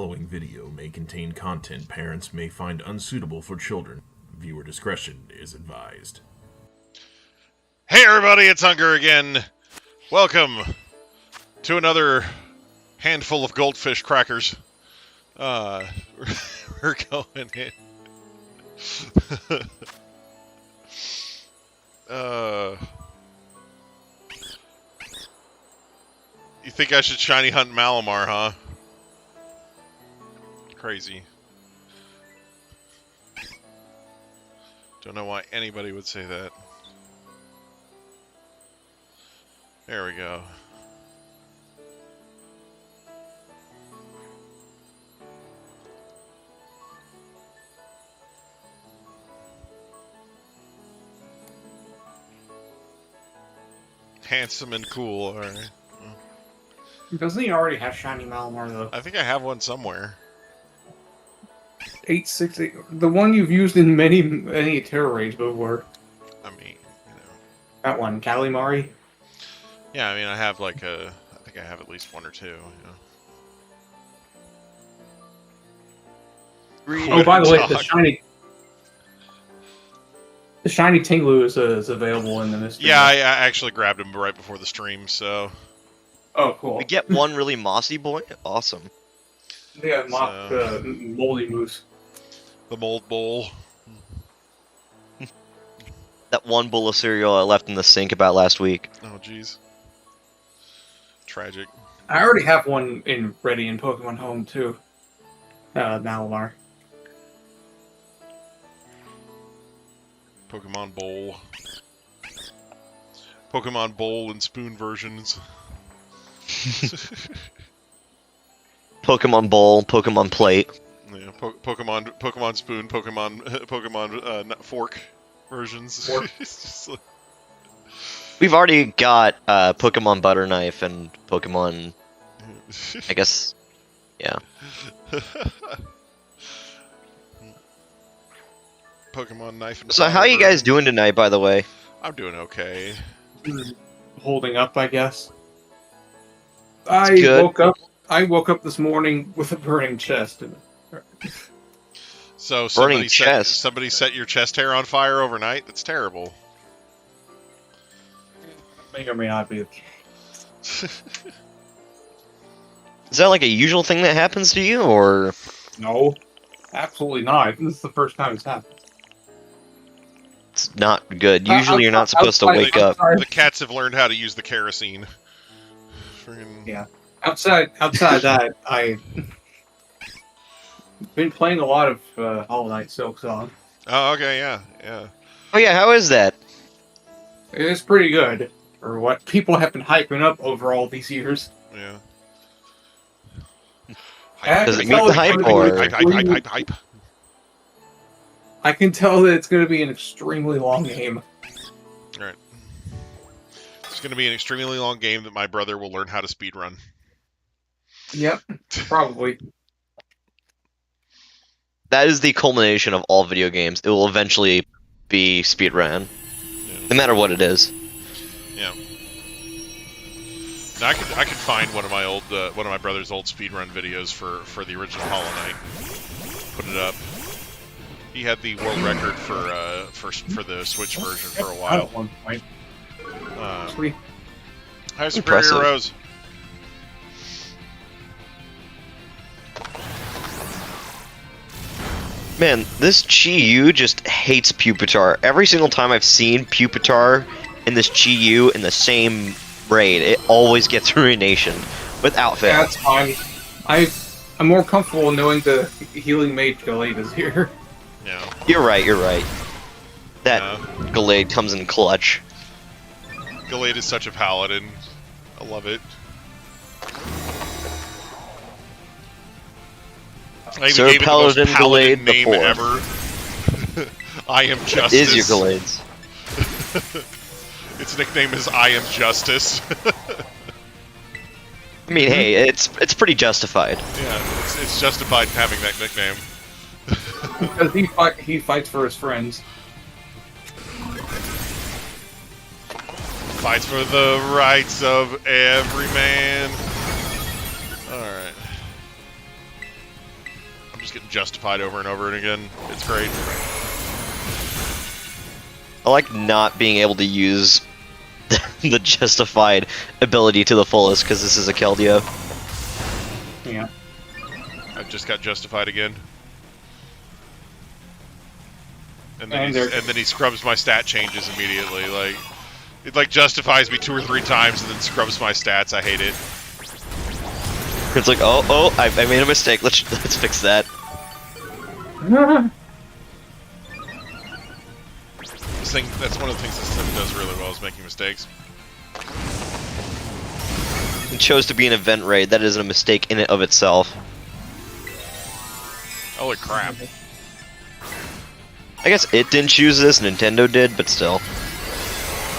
following video may contain content parents may find unsuitable for children. Viewer discretion is advised. Hey everybody, it's Hunger again. Welcome to another handful of goldfish crackers. We're going in. You think I should shiny hunt Malamar, huh? Crazy. Don't know why anybody would say that. There we go. Handsome and cool, alright. Doesn't he already have shiny Malamar though? I think I have one somewhere. 868, the one you've used in many terror raids before. I mean, you know. That one, Calimari. Yeah, I mean, I have like I think I have at least one or two. You know. Oh, by the way, the shiny Tinglu is available in the mystery. Yeah, I actually grabbed him right before the stream, so. Oh, cool. We get one really mossy boy? Awesome. Yeah, moldy moose. The mold bowl. That one bowl of cereal I left in the sink about last week. Oh, jeez. Tragic. I already have one ready in Pokemon Home, too. Malamar. Pokemon bowl. Pokemon bowl and spoon versions. Pokemon bowl, Pokemon plate. Yeah, Pokemon spoon, Pokemon fork versions. Fork. It's just like... We've already got Pokemon butter knife and Pokemon. I guess, yeah. Pokemon knife and. So how are you guys doing tonight, by the way? I'm doing okay. Holding up, I guess. Good. I woke up this morning with a burning chest. So chest. somebody set your chest hair on fire overnight? That's terrible. May or may not be. Is that like a usual thing that happens to you, or? No, absolutely not. This is the first time it's happened. It's not good. Usually you're not supposed to wake up. The cats have learned how to use the kerosene. Friggin... Yeah. Outside that, I've been playing a lot of Hollow Knight Silk Song. Oh, okay, yeah. Oh yeah, how is that? It's pretty good for what people have been hyping up over all these years. Yeah. Does it meet the hype, or? Hype. I can tell that it's going to be an extremely long game. Alright. It's going to be an extremely long game that my brother will learn how to speedrun. Yep, probably. That is the culmination of all video games. It will eventually be speedrun, no matter what it is. Yeah. Now, I could find one of my brother's old speedrun videos for the original Hollow Knight. Put it up. He had the world record for the Switch version for a while. At one point. Hi, Superior Rose. Man, this Chi-Yu just hates Pupitar. Every single time I've seen Pupitar and this Chi-Yu in the same raid, it always gets ruination, without fail. Yeah, that's fine. I'm more comfortable knowing the healing mage Gallade is here. Yeah. You're right. That Gallade comes in clutch. Gallade is such a paladin. I love it. I even gave it the most paladin name ever. I am Justice. It is your Gallades. Its nickname is I am Justice. I mean, hey, it's pretty justified. Yeah, it's justified having that nickname. Because he fights for his friends. Fights for the rights of every man. Alright. just getting justified over and over and again. It's great. I like not being able to use the justified ability to the fullest because this is a Keldeo. Yeah. I just got justified again. And And then he scrubs my stat changes immediately. Like, it like justifies me 2 or 3 times and then scrubs my stats. I hate it. It's like, oh, I made a mistake. Let's fix that. That's one of the things this thing does really well is making mistakes. It chose to be an event raid. That isn't a mistake in and of itself. Holy crap. I guess it didn't choose this, Nintendo did, but still.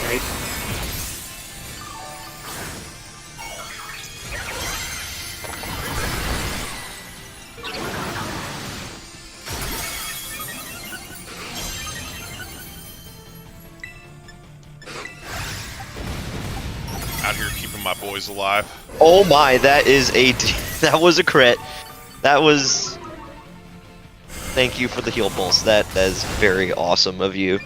Right. Out here keeping my boys alive. Oh my, that was a crit. That was... Thank you for the heal pulse. That is very awesome of you.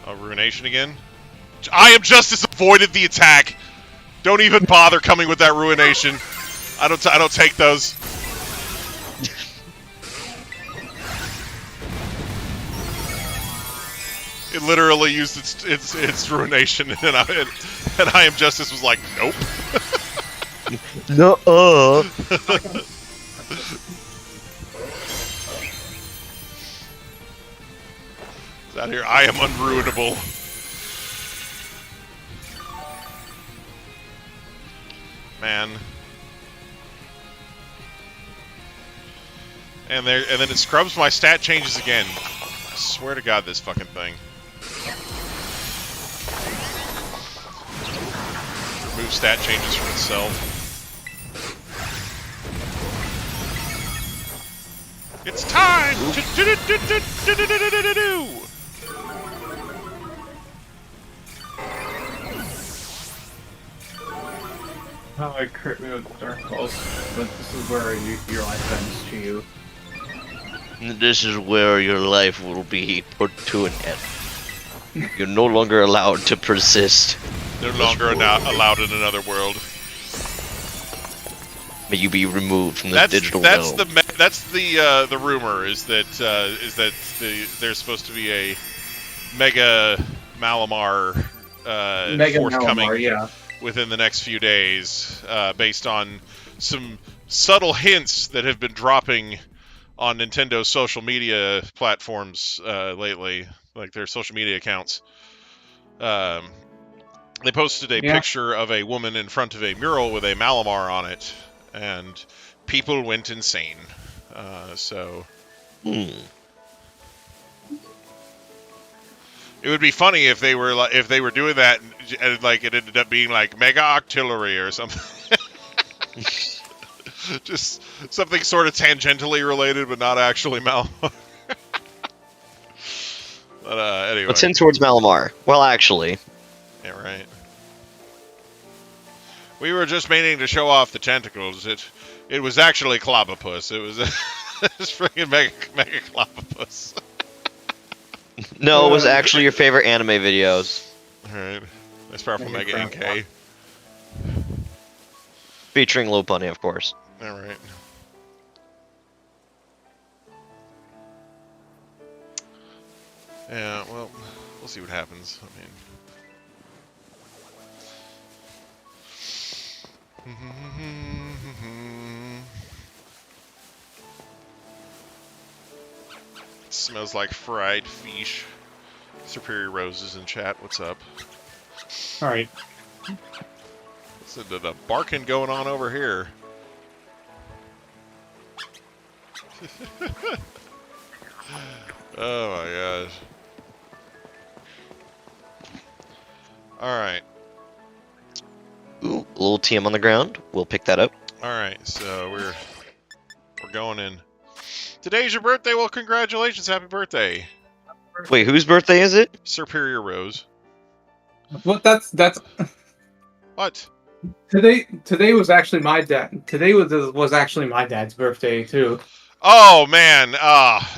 Ruination again? I am Justice avoided the attack! Don't even bother coming with that Ruination. I don't take those. It literally used its Ruination, and I am Justice was like, nope. No. It's out here. I am unruinable. Man. And then it scrubs my stat changes again. I swear to God, this fucking thing. Remove stat changes from itself. It's time to do. Oh, I crit me with Dark Pulse, but this is where your life ends to you. This is where your life will be put to an end. You're no longer allowed to persist. No longer allowed in another world. May you be removed from the digital realm. That's the rumor is that there's supposed to be a Mega Malamar forthcoming within the next few days, based on some subtle hints that have been dropping on Nintendo's social media platforms lately, like their social media accounts. They posted a picture of a woman in front of a mural with a Malamar on it, and people went insane. It would be funny if they were doing that and like it ended up being like Mega Octillery or something. Just something sort of tangentially related, but not actually Malamar. But anyway. Let's hint towards Malamar. Well, actually. Yeah, right. We were just meaning to show off the tentacles. It was actually Clobopus. It was it's freaking Mega Clobopus. No, it was actually your favorite anime videos. Alright. That's powerful Mega NK. Featuring Low Bunny, of course. Alright. Yeah, well, we'll see what happens. I mean... It smells like fried fish. Superior Roses in chat, what's up? Alright. Listen to the barking going on over here. Oh my gosh. Alright. Ooh, a little TM on the ground. We'll pick that up. Alright, so we're going in. Today's your birthday? Well, congratulations. Happy birthday. Wait, whose birthday is it? Superior Rose. Well, that's... What? Today was actually my dad. Today was actually my dad's birthday too. Oh man,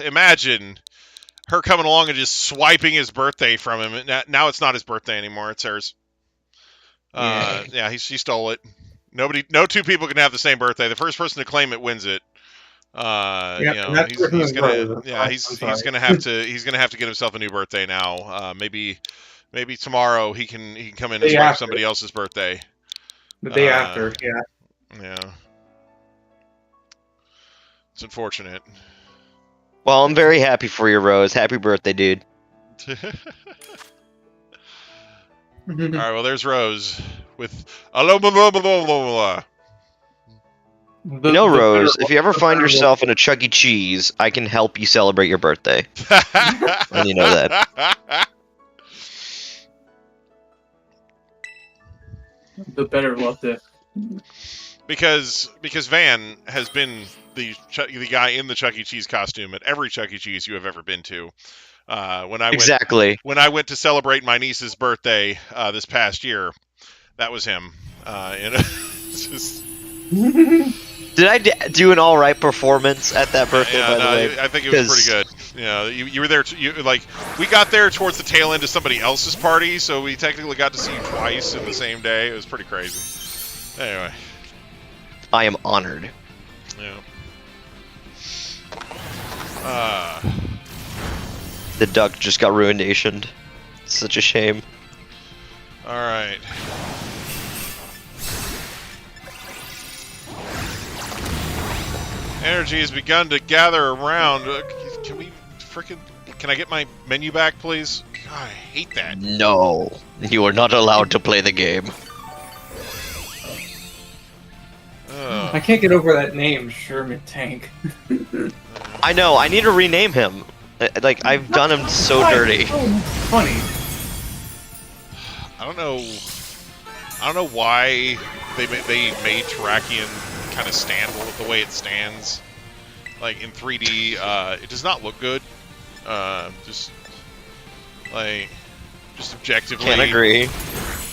imagine her coming along and just swiping his birthday from him. Now it's not his birthday anymore; it's hers. Yeah. Yeah, she stole it. No two people can have the same birthday. The first person to claim it wins it. Yeah, He's gonna, yeah, I'm he's sorry. gonna have to get himself a new birthday now. Maybe tomorrow he can come in and Day swipe after. somebody else's birthday. The day after, yeah. Yeah, it's unfortunate. Well, I'm very happy for you, Rose. Happy birthday, dude. All right, well, there's Rose with hello, blah, blah, blah, blah, blah, You know, Rose, if you ever find yourself in a Chuck E. Cheese, I can help you celebrate your birthday. blah. And you know that. The better love this. because Van has been the guy in the Chuck E. Cheese costume at every Chuck E. Cheese you have ever been to. Exactly. When I went to celebrate my niece's birthday this past year, that was him. It's just, Did I do an all right performance at that birthday? yeah, by the no, way? I think it was pretty good. You know, you were there. We got there towards the tail end of somebody else's party, so we technically got to see you twice in the same day. It was pretty crazy. Anyway, I am honored. yeah. The duck just got ruinationed. Such a shame. All right. Energy has begun to gather around. Can we frickin'? Can I get my menu back, please? God, I hate that. No, you are not allowed to play the game. I can't get over that name, Sherman Tank. I know. I need to rename him. Like I've done him so dirty. So funny. I don't know why they made Terrakion kind of stand the way it stands. Like in 3D, it does not look good. Just objectively. Can't agree.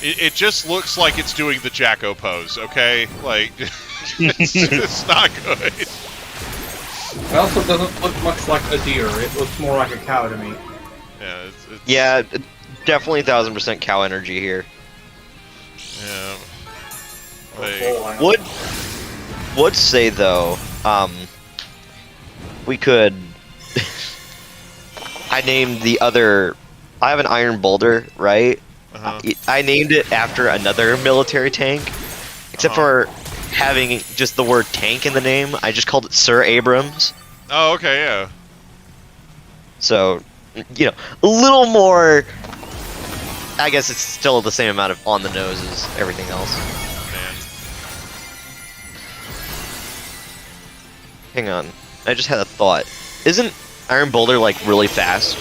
It just looks like it's doing the Jacko pose. Okay, like it's not good. It also doesn't look much like a deer. It looks more like a cow to me. Yeah, Yeah, definitely 1000% cow energy here. yeah. Like, Would say though, we could. I named the other. I have an iron boulder, right? uh-huh. I named it after another military tank, except for having just the word tank in the name. I just called it Sir Abrams. Oh, okay, yeah. So, you know, a little more. I guess it's still the same amount of on the nose as everything else. Man. Hang on, I just had a thought. Isn't Iron Boulder like really fast?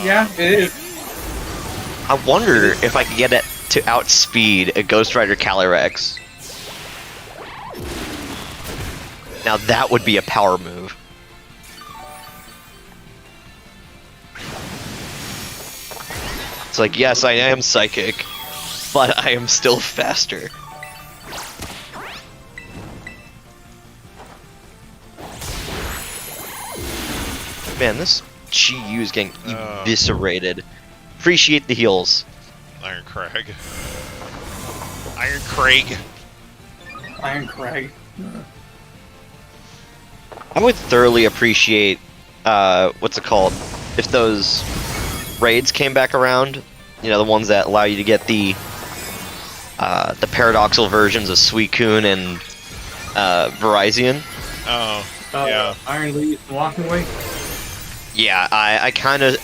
Yeah, it is. I wonder if I could get it to outspeed a Ghost Rider Calyrex. Now that would be a power move. It's like, yes, I am psychic, but I am still faster. Man, this Chi-Yu is getting eviscerated. Appreciate the heals. Iron Crag. Iron Craig. Iron Crag. I would thoroughly appreciate, what's it called? If those raids came back around, you know, the ones that allow you to get the paradoxal versions of Suicune and Virizion. Oh, yeah. Iron Lead and Walking Away. Yeah, I kinda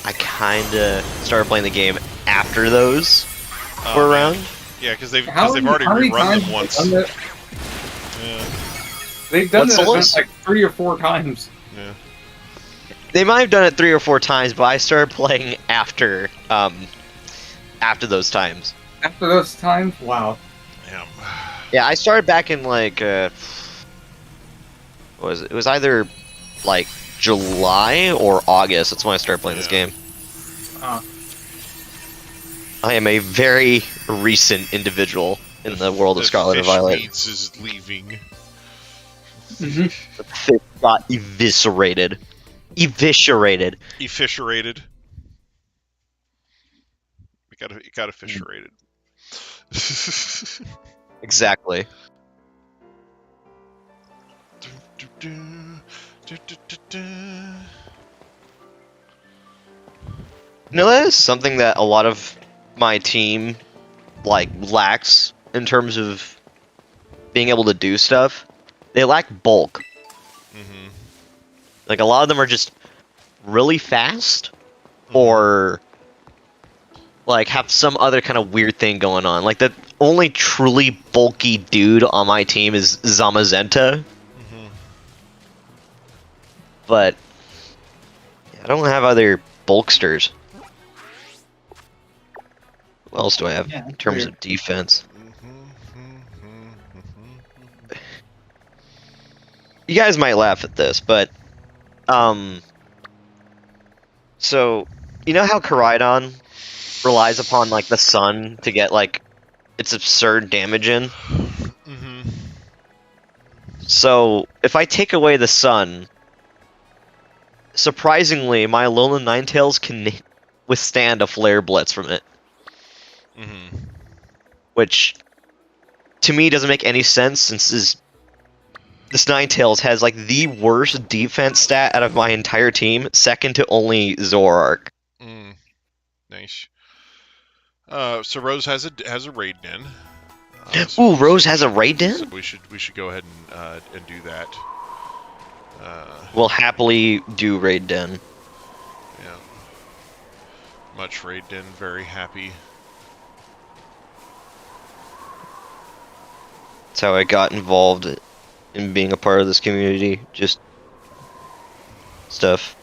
started playing the game after those were around. Yeah, because they've already rerun them once. Yeah. They've done What that event Solus? like 3 or 4 times. Yeah. They might have done it 3 or 4 times, but I started playing after those times. After those times, wow. Yeah. Yeah, I started back in like what was it? It was either like July or August. That's when I started playing this game. I am a very recent individual in the world of Scarlet and Violet. Meats is leaving. Mhm. The fish got eviscerated. Eviscerated. Efficerated. It got efficerated. Exactly. You know, that is something that a lot of my team, like, lacks in terms of being able to do stuff. They lack bulk. Mm-hmm. Like, a lot of them are just really fast, or, like, have some other kind of weird thing going on. Like, the only truly bulky dude on my team is Zamazenta. Mm-hmm. But I don't have other bulksters. What else do I have Yeah, in terms weird. of defense? You guys might laugh at this, but so you know how Koraidon relies upon like the sun to get like its absurd damage in? Mm-hmm. So if I take away the sun, surprisingly, my Alolan Ninetales can withstand a Flare Blitz from it. Mm-hmm. Which, to me, doesn't make any sense since this Ninetales has like the worst defense stat out of my entire team, second to only Zoroark. Nice. So Rose has a raid den. Ooh, Rose has a raid den? So we should go ahead and do that. We'll happily do raid den. Yeah. Much raid den, very happy. That's how I got involved in being a part of this community. Just stuff.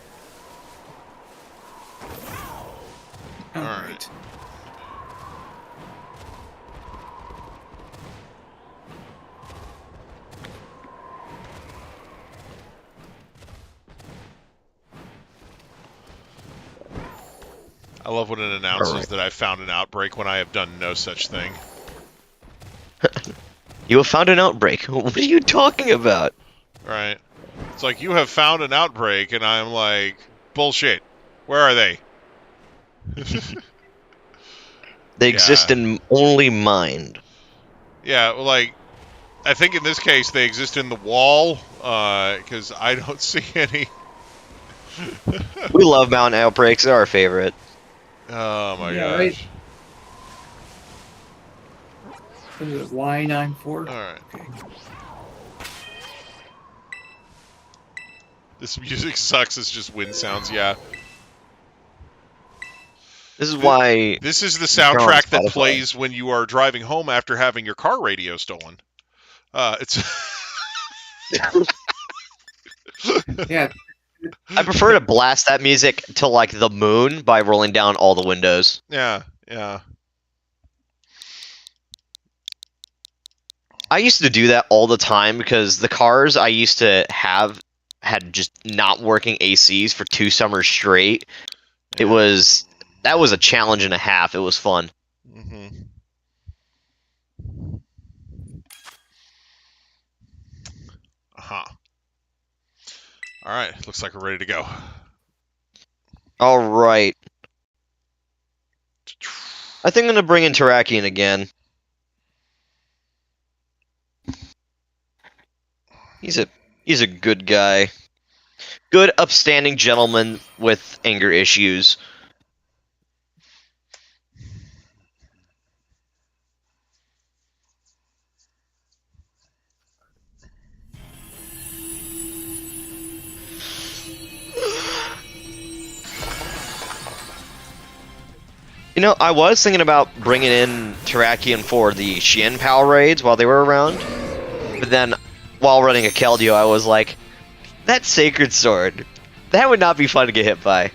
Alright. I love when it announces Alright. that I found an outbreak when I have done no such thing. You have found an outbreak. What are you talking about? Right? It's like, you have found an outbreak, and I'm like, bullshit. Where are they? They exist in only mind. Yeah, well, like, I think in this case they exist in the wall, because I don't see any. We love mountain outbreaks. They're our favorite. Oh my Yeah, gosh. right. What is it, Y94? Alright. Okay. This music sucks, it's just wind sounds, yeah. This is why. This is the You're on soundtrack that Spotify. plays when you are driving home after having your car radio stolen. It's Yeah, I prefer to blast that music to like the moon by rolling down all the windows. yeah. I used to do that all the time because the cars I used to have had just not working ACs for 2 summers straight. That was a challenge and a half. It was fun. Mm-hmm. Uh-huh. Alright, looks like we're ready to go. All right. I think I'm gonna bring in Terrakion again. He's a good guy. Good, upstanding gentleman with anger issues. You know, I was thinking about bringing in Terrakion for the Xian Pal raids while they were around, but then, while running a Keldeo, I was like, that Sacred Sword, that would not be fun to get hit by.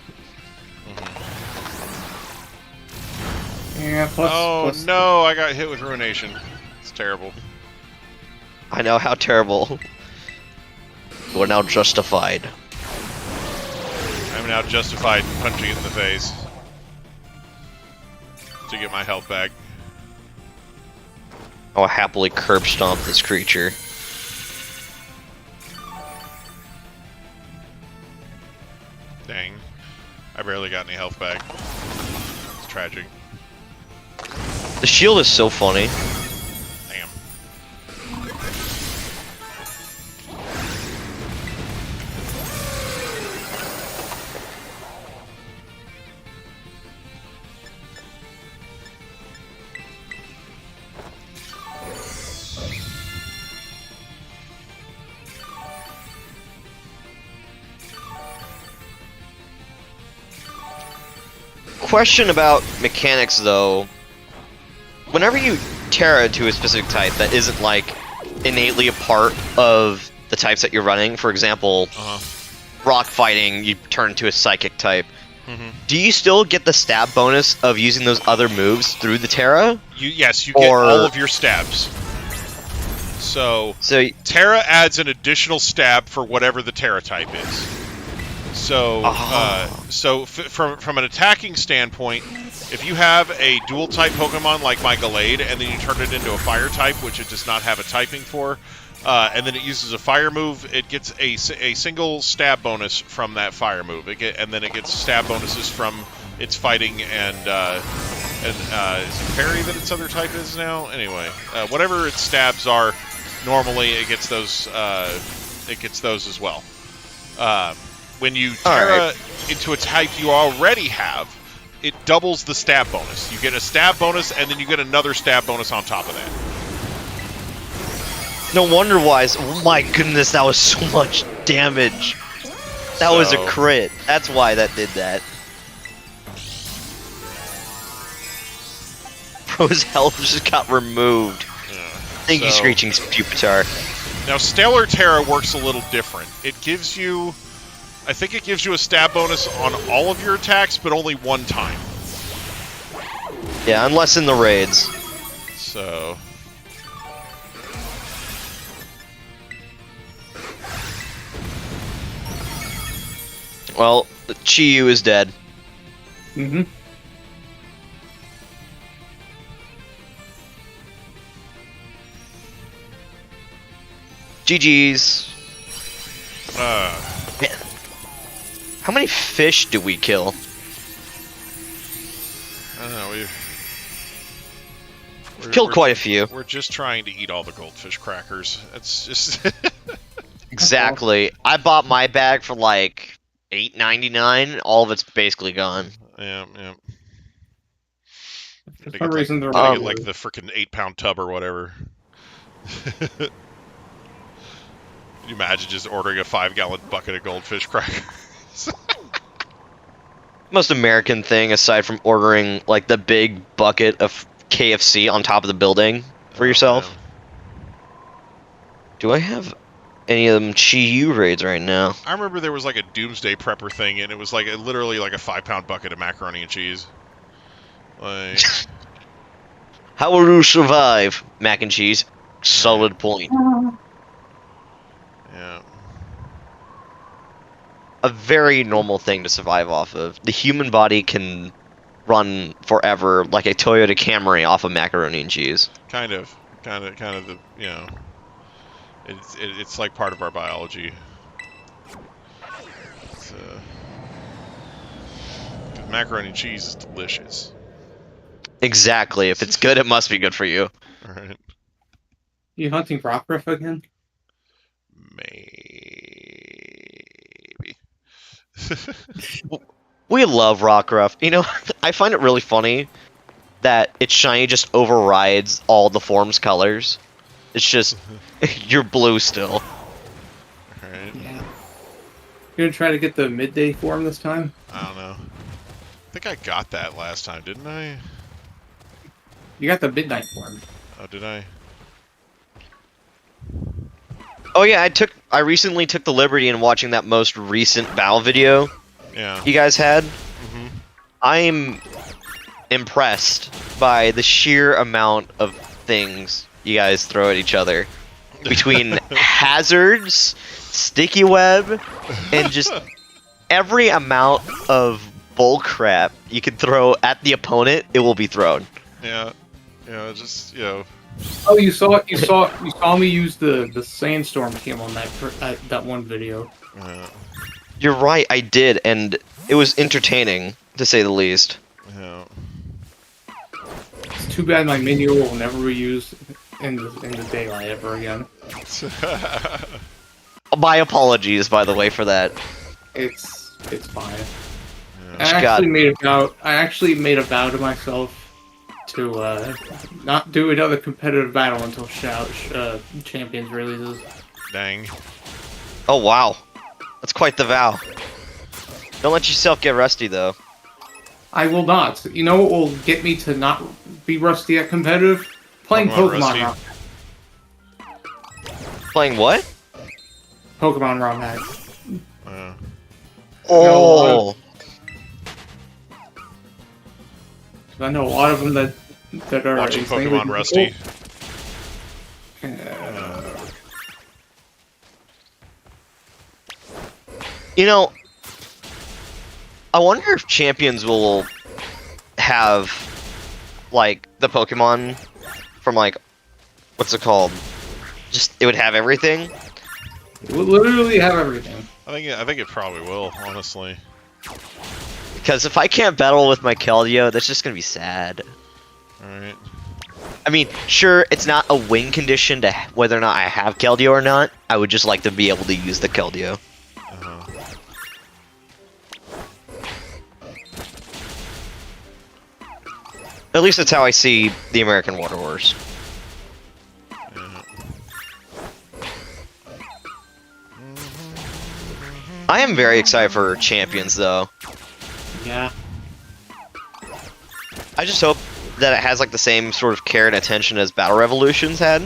yeah. Plus, Oh plus no, I got hit with Ruination. It's terrible. I know how terrible. You are now justified. I'm now justified in punching it in the face. to get my health back. I'll happily curb stomp this creature. Dang. I barely got any health back. It's tragic. The shield is so funny. Damn. Question about mechanics, though. Whenever you Terra to a specific type that isn't, like, innately a part of the types that you're running, for example, rock fighting, you turn into a psychic type. Do you still get the stab bonus of using those other moves through the Terra? Yes, you get all of your stabs. So Terra adds an additional stab for whatever the Terra type is. So, from an attacking standpoint, if you have a dual type Pokemon like my Gallade, and then you turn it into a fire type, which it does not have a typing for, and then it uses a fire move, it gets a single stab bonus from that fire move. And then it gets stab bonuses from its fighting and is it fairy that its other type is now? Anyway, whatever its stabs are, normally it gets those. It gets those as well. When you Terra into a type you already have, it doubles the stab bonus. You get a stab bonus, and then you get another stab bonus on top of that. No wonder why. Oh my goodness, that was so much damage. That was a crit. That's why that did that. Bro's health just got removed. Yeah. Thank you, Screeching Pupitar. Now, Stellar Terra works a little different. It gives you... I think it gives you a stab bonus on all of your attacks, but only one time. Yeah, unless in the raids. So... Well, Chi-Yu is dead. Mm-hmm. GG's. Uh... Man. How many fish do we kill? I don't know, we've killed quite a few. We're just trying to eat all the goldfish crackers. It's just... Exactly. I bought my bag for like $8.99. All of it's basically gone. Yeah. For some reason, they're like the freaking 8-pound tub or whatever. Can you imagine just ordering a 5-gallon bucket of goldfish crackers? Most American thing, aside from ordering like the big bucket of KFC on top of the building for yourself. Man. Do I have any of them Chi-Yu raids right now? I remember there was like a Doomsday Prepper thing, and it was like literally like a 5-pound bucket of macaroni and cheese. Like, how will you survive? Mac and cheese. Solid point. yeah. A very normal thing to survive off of. The human body can run forever like a Toyota Camry off of macaroni and cheese. Kind of the, you know, it's like part of our biology. It's, macaroni and cheese is delicious. Exactly. If it's good, it must be good for you. All right. You hunting Rockruff again? Maybe. We love Rockruff. You know, I find it really funny that its shiny just overrides all the form's colors. It's just, you're blue still. Alright. Yeah. You're gonna try to get the midday form this time? I don't know. I think I got that last time, didn't I? You got the midnight form. Oh, did I? Oh yeah, I recently took the liberty in watching that most recent battle video Yeah. you guys had. Mm-hmm. I'm impressed by the sheer amount of things you guys throw at each other. Between hazards, sticky web, and just every amount of bull crap you can throw at the opponent, it will be thrown. Yeah, just Oh, you saw me use the sandstorm cam on that one video. You're right, I did, and it was entertaining to say the least. Yeah. It's too bad my menu will never be used in the daylight ever again. My apologies, by the way, for that. It's fine. Yeah. I actually made a vow to myself to not do another competitive battle until Champions releases. Dang. Oh, wow. That's quite the vow. Don't let yourself get rusty, though. I will not. You know what will get me to not be rusty at competitive? Playing Pokemon ROM. Playing what? Pokemon ROM hack. Oh! I know a lot of them that are Watching Pokemon Rusty. You know, I wonder if Champions will have, like, the Pokemon from, like, what's it called? Just, it would have everything? It will literally have everything. I think it probably will, honestly. Because if I can't battle with my Keldeo, that's just gonna be sad. Alright. I mean, sure, it's not a win condition to whether or not I have Keldeo or not. I would just like to be able to use the Keldeo. At least that's how I see the American Water Wars. I am very excited for Champions, though. Yeah. I just hope that it has like the same sort of care and attention as Battle Revolutions had.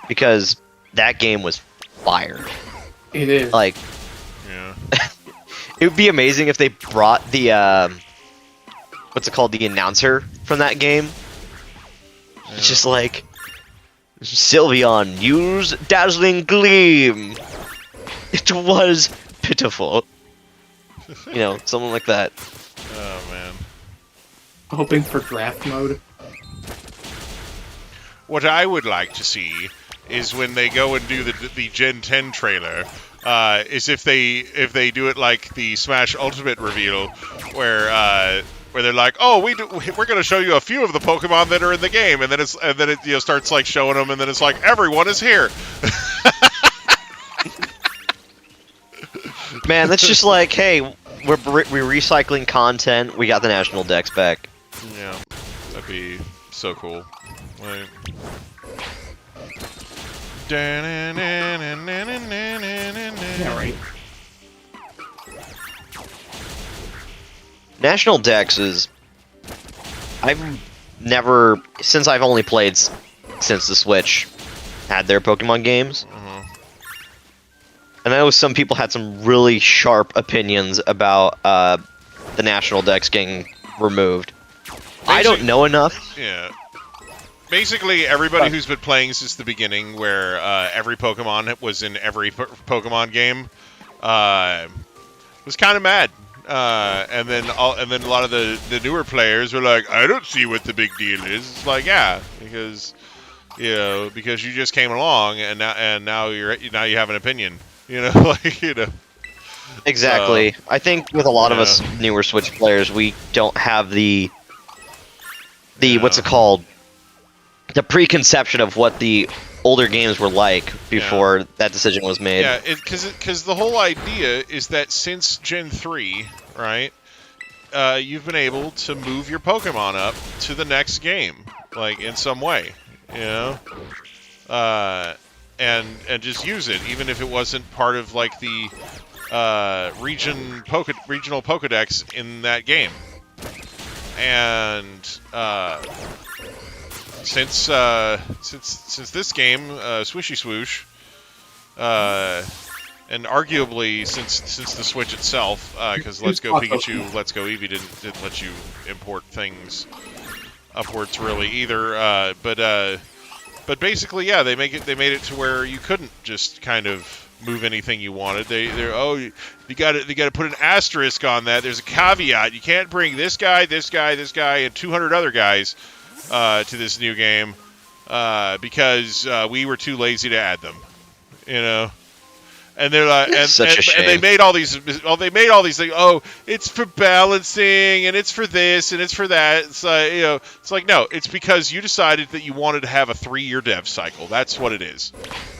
Because that game was fire. It is. Like, Yeah. it would be amazing if they brought the, what's it called, the announcer from that game. It's just like, Sylveon, use Dazzling Gleam. It was pitiful. You know, something like that. Oh, man. Hoping for draft mode. What I would like to see is when they go and do the Gen 10 trailer, is if they do it like the Smash Ultimate reveal, where they're like, oh, we're going to show you a few of the Pokemon that are in the game, and then it starts like showing them, and then it's like everyone is here. Man, that's just like, hey, we're recycling content. We got the national Dex back. Yeah, that'd be so cool. Like... Yeah, right. National Dex is... I've never... Since I've only played since the Switch had their Pokemon games. And I know some people had some really sharp opinions about the National Dex getting removed. I don't know enough. Yeah. Basically, everybody who's been playing since the beginning, where every Pokemon was in every Pokemon game, was kind of mad. And then a lot of the newer players were like, I don't see what the big deal is. It's like, yeah, because you just came along and now you have an opinion. Exactly. I think with a lot of us newer Switch players, we don't have the what's it called? The preconception of what the older games were like before that decision was made. Yeah, because the whole idea is that since Gen 3, right, you've been able to move your Pokemon up to the next game, like, in some way, and just use it, even if it wasn't part of, like, the regional Pokedex in that game. And since this game, Swishy Swoosh, and arguably since the Switch itself, because Let's Go Pikachu, Let's Go Eevee didn't let you import things upwards really either. But basically, yeah, they made it to where you couldn't just kind of move anything you wanted. You got to put an asterisk on that. There's a caveat. You can't bring this guy, and 200 other guys to this new game because we were too lazy to add them. You know. And they're like, and they made all these things. Oh, it's for balancing, and it's for this, and it's for that. It's it's like no, it's because you decided that you wanted to have a 3-year dev cycle. That's what it is.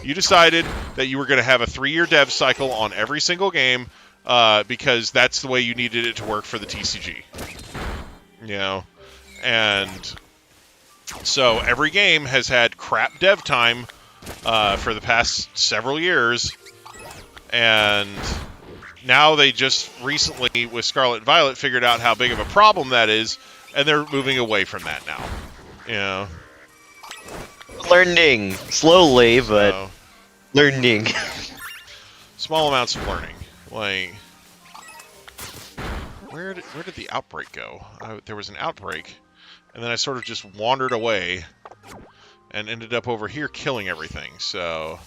You decided that you were going to have a 3-year dev cycle on every single game because that's the way you needed it to work for the TCG. You know, and so every game has had crap dev time for the past several years. And now they just recently, with Scarlet and Violet, figured out how big of a problem that is, and they're moving away from that now. You know? Learning. Slowly, but learning. Small amounts of learning. Like, where did the outbreak go? There was an outbreak, and then I sort of just wandered away and ended up over here killing everything, so...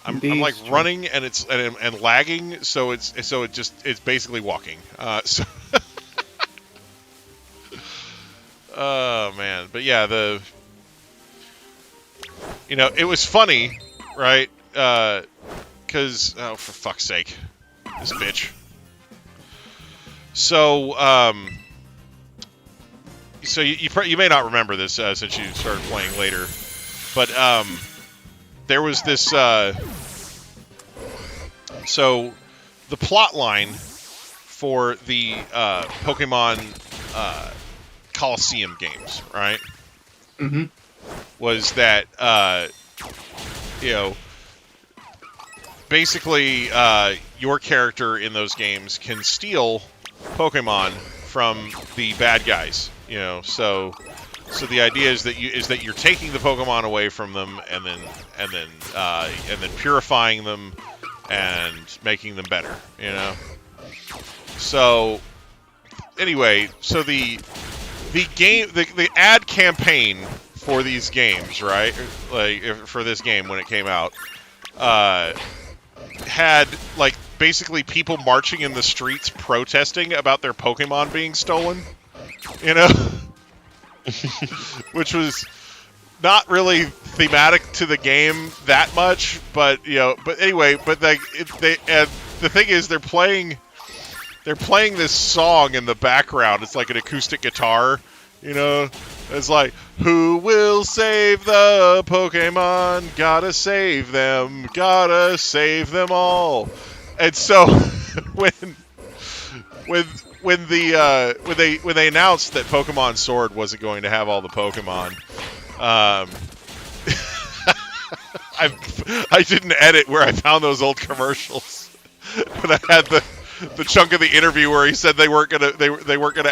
I'm like running and it's and lagging, so it's basically walking. Oh man, but yeah, it was funny, right? Because for fuck's sake, this bitch. So you may not remember this since you started playing later, but there was this, so the plot line for the Pokemon Coliseum games, right? Mm-hmm. Was that, basically your character in those games can steal Pokemon from the bad guys, so the idea is that you're taking the Pokemon away from them and then purifying them and making them better, So anyway, so the ad campaign for these games, right? Like for this game when it came out, had like basically people marching in the streets protesting about their Pokemon being stolen, which was not really thematic to the game that much, but anyway, but the thing is they're playing this song in the background. It's like an acoustic guitar, It's like, who will save the Pokemon? Gotta save them all. And so when they announced that Pokemon Sword wasn't going to have all the Pokemon, I didn't edit where I found those old commercials, but I had the chunk of the interview where he said they weren't gonna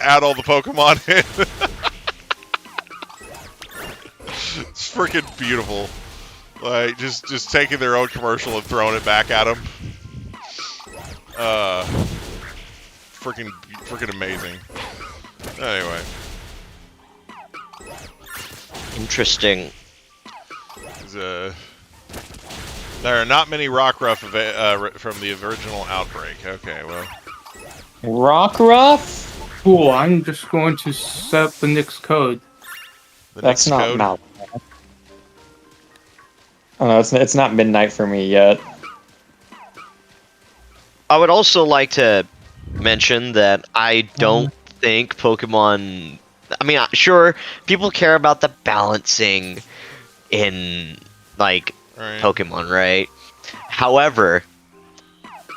add all the Pokemon in. It's freaking beautiful, like just taking their own commercial and throwing it back at them. Freaking amazing. Anyway. Interesting. There are not many Rockruff from the original Outbreak. Okay, well. Rockruff? Cool, I'm just going to set up the next code. That's not Mount. Oh no, it's not midnight for me yet. I would also like to mention that I don't think Pokemon... I mean, sure, people care about the balancing in, like, Pokemon, right? However,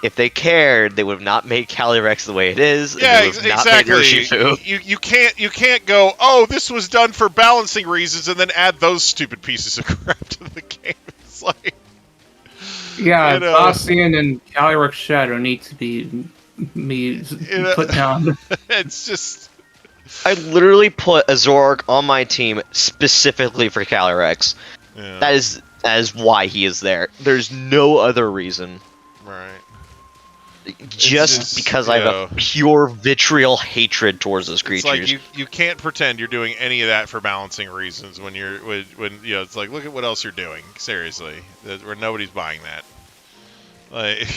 if they cared, they would have not made Calyrex the way it is. Yeah, and they would have exactly. Not made Urshifu. You can't go, oh, this was done for balancing reasons, and then add those stupid pieces of crap to the game. It's like... Yeah, Zacian and Calyrex Shadow need to be put down. It's just... I literally put a Zoroark on my team specifically for Calyrex. Yeah. That is why he is there. There's no other reason. Right. just because I have a pure vitriol hatred towards those creatures. It's like you can't pretend you're doing any of that for balancing reasons when it's like, look at what else you're doing. Seriously, where nobody's buying that. Like,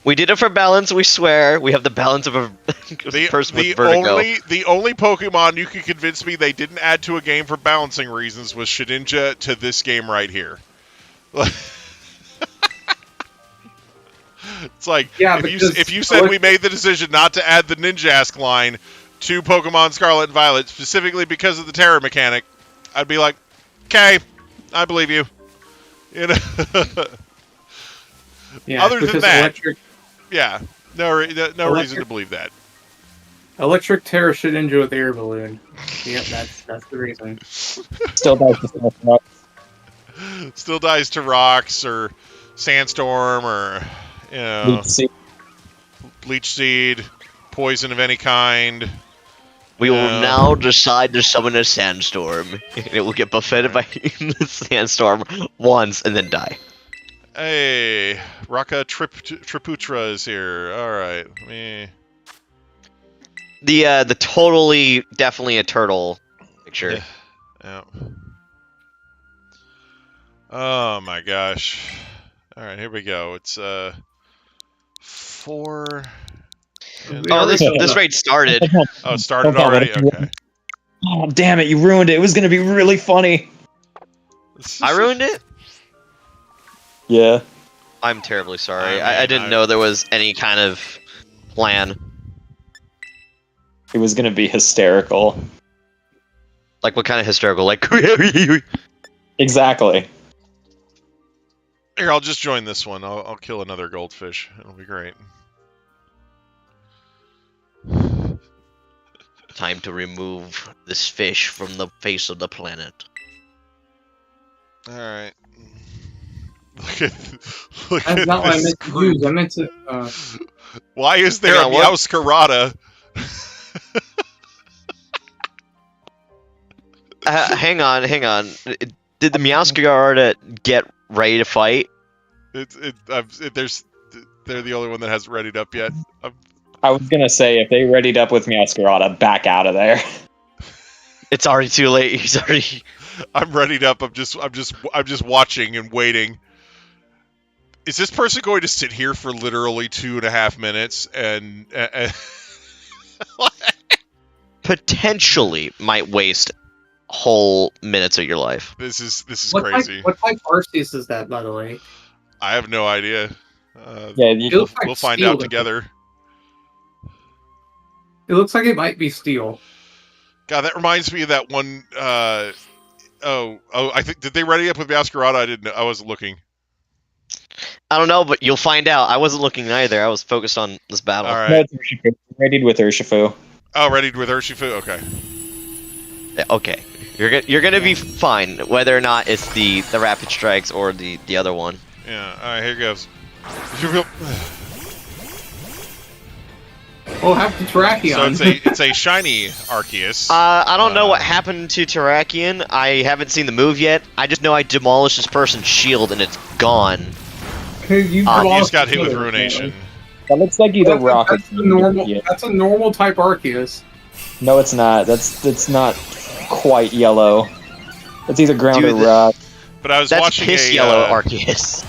we did it for balance. We swear. We have the balance of a person with vertigo. The only Pokemon you could convince me they didn't add to a game for balancing reasons was Shedinja to this game right here. It's like, if you said we made the decision not to add the Ninjask line to Pokemon Scarlet and Violet specifically because of the terror mechanic, I'd be like, okay, I believe you. You know. Yeah, other than that, no reason to believe that. Electric Terror Shedinja with air balloon. Yep, that's the reason. Still dies to rocks. Still dies to rocks or sandstorm or leech seed, poison of any kind. We will now decide to summon a sandstorm. It will get buffeted by the sandstorm once and then die. Hey, Raka Triputra is here. All right, the totally definitely a turtle picture. Yeah. Oh my gosh. All right, here we go. It's 4. Oh, this raid started. Oh, it started already. Okay. Oh damn it! You ruined it. It was gonna be really funny. I ruined it. Yeah. I'm terribly sorry. I didn't know there was any kind of plan. It was gonna be hysterical. Like what kind of hysterical? Like exactly. Here, I'll just join this one. I'll kill another goldfish. It'll be great. Time to remove this fish from the face of the planet. All right. That's not what I meant to use. I meant to. Why is there a Meowscarada? Hang on. Did the Meowscarada get ready to fight? They're the only one that hasn't readied up yet. I was gonna say if they readied up with Meowscarada, back out of there. It's already too late. He's already. I'm readied up. I'm just watching and waiting. Is this person going to sit here for literally 2.5 minutes and potentially might waste whole minutes of your life? This is crazy. What type Arceus is that, by the way? I have no idea. We'll find out together. It looks like it might be steel. God, that reminds me of that one. I think did they ready up with Meowscarada? I didn't know. I wasn't looking. I don't know, but you'll find out. I wasn't looking either. I was focused on this battle. All right. No, it's Urshifu. Readied with Urshifu. Oh, readied with Urshifu. Okay. Yeah, okay. You're gonna be fine, whether or not it's the rapid strikes or the other one. Yeah. All right. Here goes. Oh, have the Terrakion. So it's a shiny Arceus. I don't know what happened to Terrakion. I haven't seen the move yet. I just know I demolished this person's shield and it's gone. You just got hit with Ruination. That looks like either rock. That's a normal type Arceus. No, it's not. That's not quite yellow. It's either ground or rock. But I was that's watching piss yellow Arceus.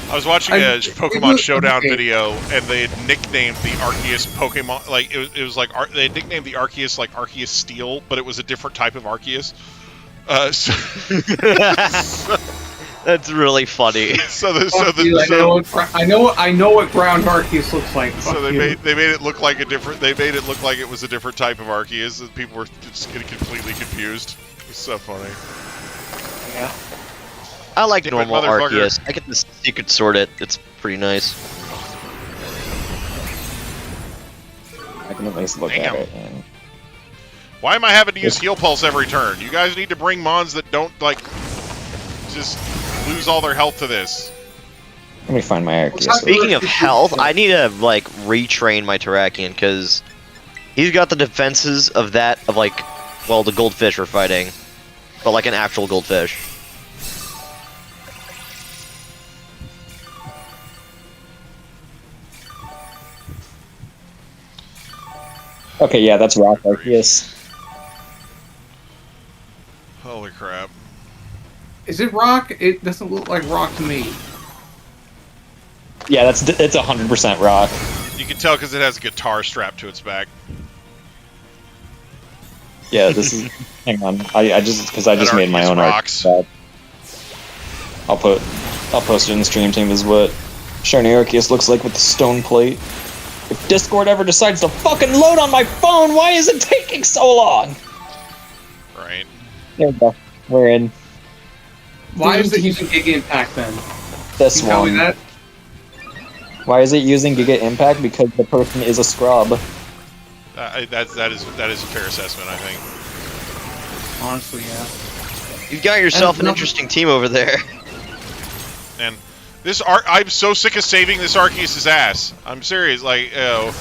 I was watching a Pokemon Showdown video, and they had nicknamed the Arceus Pokemon like it was like they had nicknamed the Arceus like Arceus Steel, but it was a different type of Arceus. That's really funny. I know what ground Arceus looks like. So they made it look like it was a different type of Arceus, and people were just getting completely confused. It's so funny. Yeah. I like normal Arceus. I get the secret sword. It's pretty nice. I can at least look at it. And... Why am I having to use Heal Pulse every turn? You guys need to bring mons that don't like just lose all their health to this. Let me find my Arceus. Speaking of health, I need to like retrain my Terrakion because he's got the defenses of the goldfish we're fighting, but like an actual goldfish. Okay, yeah, that's Rock Arceus. Holy crap. Is it rock? It doesn't look like rock to me. Yeah, it's 100% Rock. You can tell because it has a guitar strapped to its back. Yeah, this is. Hang on, I just made my Arceus own rocks. art. I'll post it in the stream team. Is what Shiny Arceus looks like with the stone plate. If Discord ever decides to fucking load on my phone, why is it taking so long? Right. There we go. We're in. Why is it using Giga Impact then? This Can you tell me one. that? Why is it using Giga Impact? Because the person is a scrub. That is a fair assessment, I think. Honestly, yeah. You've got yourself an interesting team over there. And this I'm so sick of saving this Arceus' ass. I'm serious. Like, I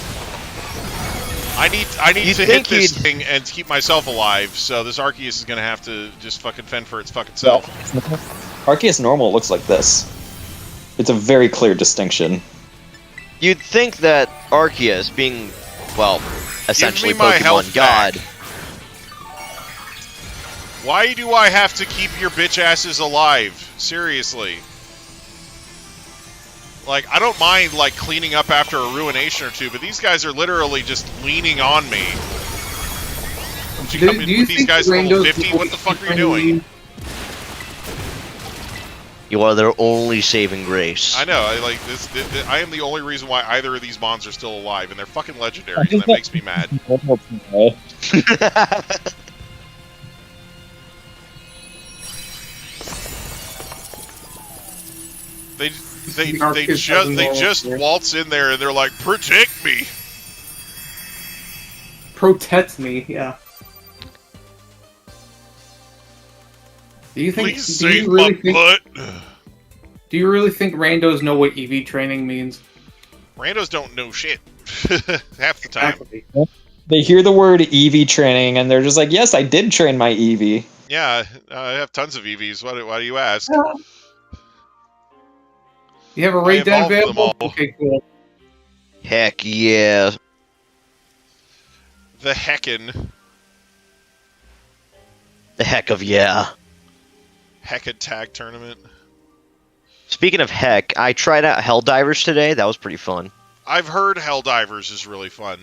need to hit this thing and keep myself alive. So this Arceus is gonna have to just fucking fend for its fucking self. Arceus normal looks like this. It's a very clear distinction. You'd think that Arceus, being, well, essentially my health Pokemon God. back. Why do I have to keep your bitch asses alive? Seriously. Like, I don't mind, like, cleaning up after a ruination or two, but these guys are literally just leaning on me. Would you come in with these guys at level 50? What the fuck are you doing? You are their only saving grace. I know, I am the only reason why either of these mons are still alive, and they're fucking legendaries, and that makes me mad. They just waltz in there and they're like, protect me. Protect me, yeah. Do you think? Please save my butt. Do you really think randos know what EV training means? Randos don't know shit half the time. Exactly. They hear the word EV training and they're just like, yes, I did train my EV. Yeah, I have tons of EVs. Why do you ask? You have a raid den evolved them available? all. Okay, cool. Heck yeah. The heckin'. The heck of yeah. Heckin' tag tournament. Speaking of heck, I tried out Helldivers today. That was pretty fun. I've heard Helldivers is really fun.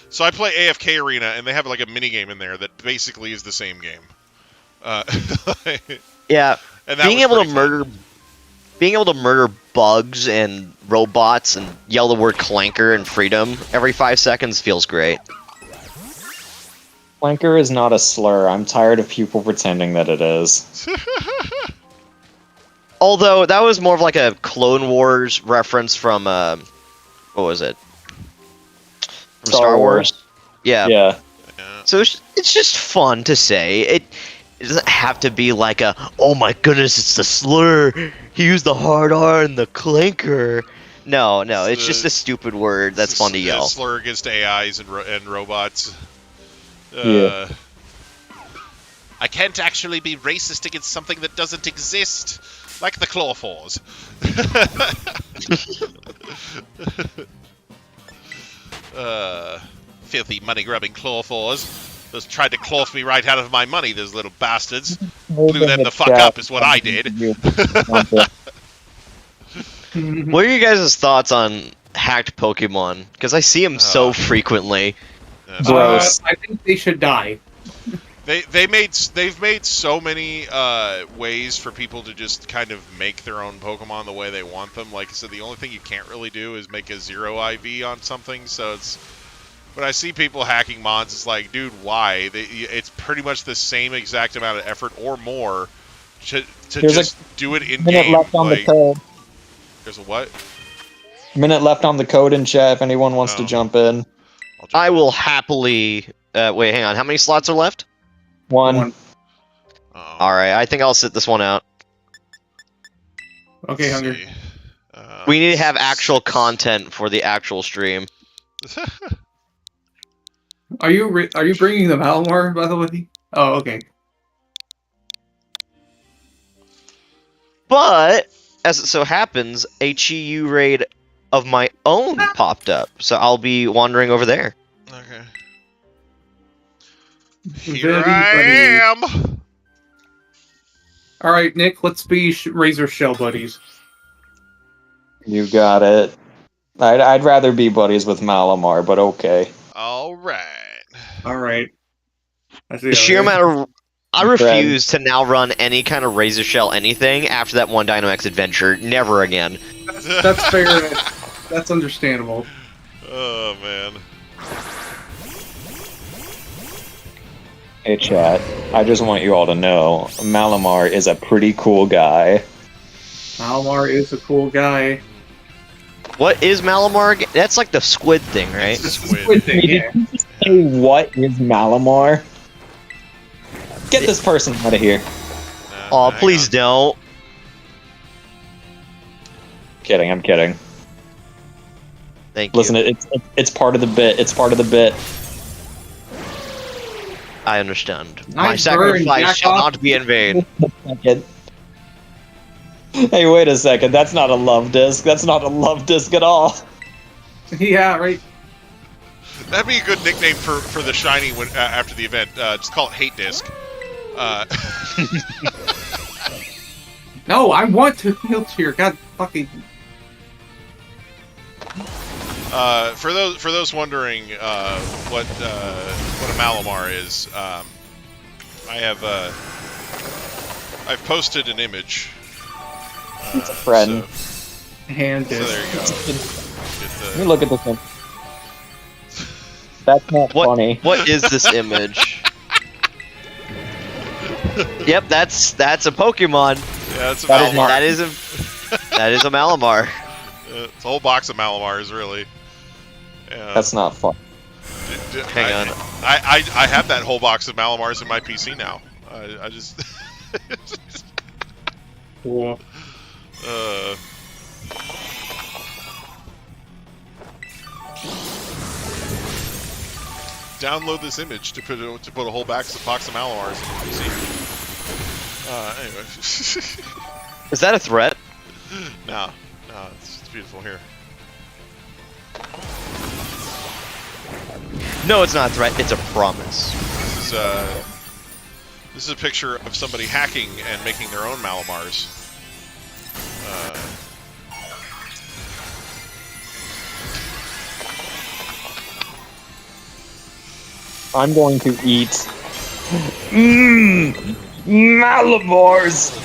So I play AFK Arena, and they have like a mini game in there that basically is the same game. Yeah, and that being was able to pretty murder, fun. being able to murder bugs and robots and yell the word clanker and freedom every 5 seconds feels great. Flanker is not a slur. I'm tired of people pretending that it is. Although that was more of like a Clone Wars reference from what was it? From Star Wars. Yeah. Yeah. So it's just fun to say. It doesn't have to be like a, oh my goodness, it's the slur. He used the hard R and the clanker. No, it's just a stupid word that's fun to yell. Slur against AIs and robots. Yeah. I can't actually be racist against something that doesn't exist, like the Clawfors. Filthy money-grubbing Clawfors. Those tried to cloth me right out of my money, those little bastards. Blew them the fuck up is what I did. What are you guys' thoughts on hacked Pokemon? Because I see them so frequently. Gross. I think they should die. They've made so many ways for people to just kind of make their own Pokemon the way they want them. Like I said, the only thing you can't really do is make a 0 IV on something. So it's when I see people hacking mods, it's like, dude, why? It's pretty much the same exact amount of effort or more to just do it in Minute game. left on the code. There's a what? Minute left on the code in chat. If anyone wants to jump in. I will happily. Wait, hang on. How many slots are left? One. Alright, I think I'll sit this one out. Okay, Hunger. We need to have actual content for the actual stream. Are you bringing the Malamar, by the way? Oh, okay. But, as it so happens, a Chi-Yu raid of my own popped up, so I'll be wandering over there. Okay. Here Very I funny. am. All right, Nick, let's be Razor Shell buddies. You got it. I'd rather be buddies with Malamar, but okay. All right. All right. I see The how sheer it is. amount of I Brad. refuse to now run any kind of Razor Shell anything after that one Dynamax adventure. Never again. That's fair. That's understandable. Oh man. Hey chat, I just want you all to know, Malamar is a pretty cool guy. Malamar is a cool guy. What is Malamar? That's like the squid thing, right? It's a squid. Squid thing, yeah. Did you just say what is Malamar? Get this person out of here. Oh, Hang please on. don't. Kidding, I'm kidding. Thank you. Listen, it's part of the bit. It's part of the bit. I understand. Nice My burn, sacrifice jack shall off. not be in vain. Hey, wait a second. That's not a love disc. That's not a love disc at all. Yeah, right. That'd be a good nickname for the shiny when after the event. Just call it Hate Disc. No, I want to wheelchair. God fucking. For those wondering what a Malamar is, I've posted an image. It's a friend. Hand So disc. there you go. Let me look at this one. That's not What? funny. What is this image? Yep, that's a Pokemon. Yeah, that's a That is Malamar. That is a Malamar. It's a whole box of Malamars, really. Yeah. That's not fun. Hang on. I have that whole box of Malamars in my PC now. I just. Cool. Download this image to put a whole box of Malamars in your PC. Anyway. Is that a threat? No, it's beautiful here. No, it's not a threat. It's a promise. This is a picture of somebody hacking and making their own Malamars. I'm going to eat. Malamars!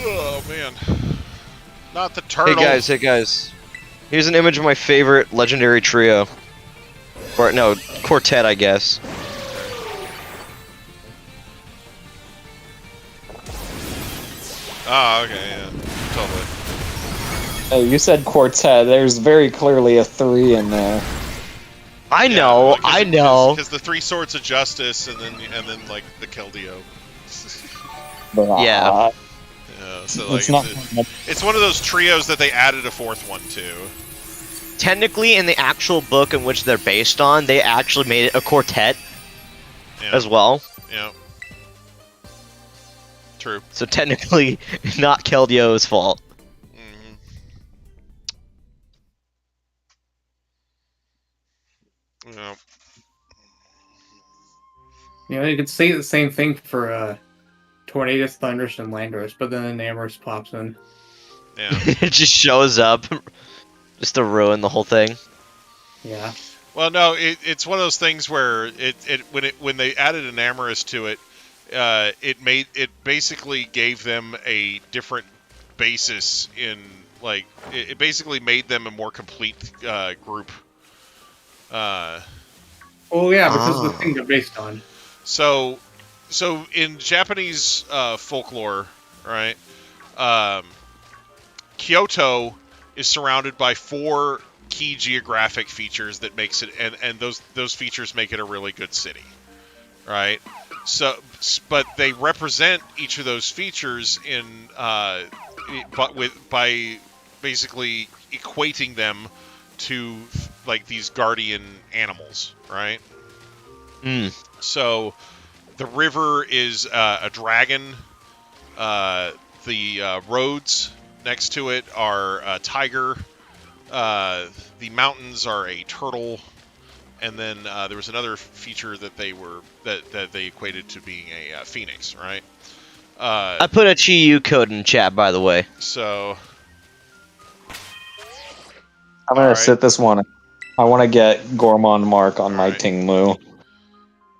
Oh man, not the turtle. Hey guys. Here's an image of my favorite legendary trio. Or no, quartet, I guess. Oh, okay, yeah, totally. Hey, you said quartet. There's very clearly a 3 in there. I know. Because the 3 Swords of Justice, and then like the Keldeo. Yeah. Yeah, so like It's not. it's one of those trios that they added a 4th one to. Technically, in the actual book in which they're based on, they actually made it a quartet Yeah, as well. yeah. True. So technically, not Keldeo's fault. Mm-hmm. Yeah. You know, you could say the same thing for Tornadus, Thundurus, and Landorus, but then Enamorus pops in. Yeah. It just shows up, just to ruin the whole thing. Yeah. Well, no, it's one of those things where when they added Enamorus to it, it basically gave them a different basis in like it basically made them a more complete group. Oh yeah, because of the thing they're based on. So in Japanese folklore, right? Kyoto is surrounded by 4 key geographic features that makes it, and those features make it a really good city, right? So, but they represent each of those features by basically equating them to like these guardian animals, right? So the river is a dragon. The roads next to it are a tiger. The mountains are a turtle. And then there was another feature that they equated to being a phoenix, right? I put a Chi-Yu code in chat, by the way. So I'm gonna Alright. sit this one. I want to get Gourmand Mark on my Alright. Ting Mu.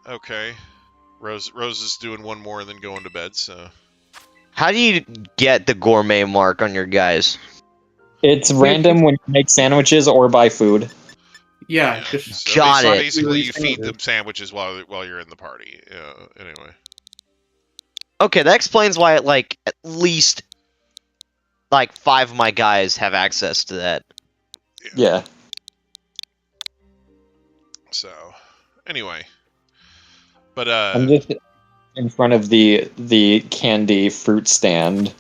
okay, Rose is doing one more and then going to bed. So How do you get the gourmet mark on your guys? It's random when you make sandwiches or buy food. Yeah, just so Got it. basically, you feed them sandwiches while you're in the party. Anyway. Okay, that explains why like at least like 5 of my guys have access to that. Yeah. So, anyway, but I'm just in front of the candy fruit stand.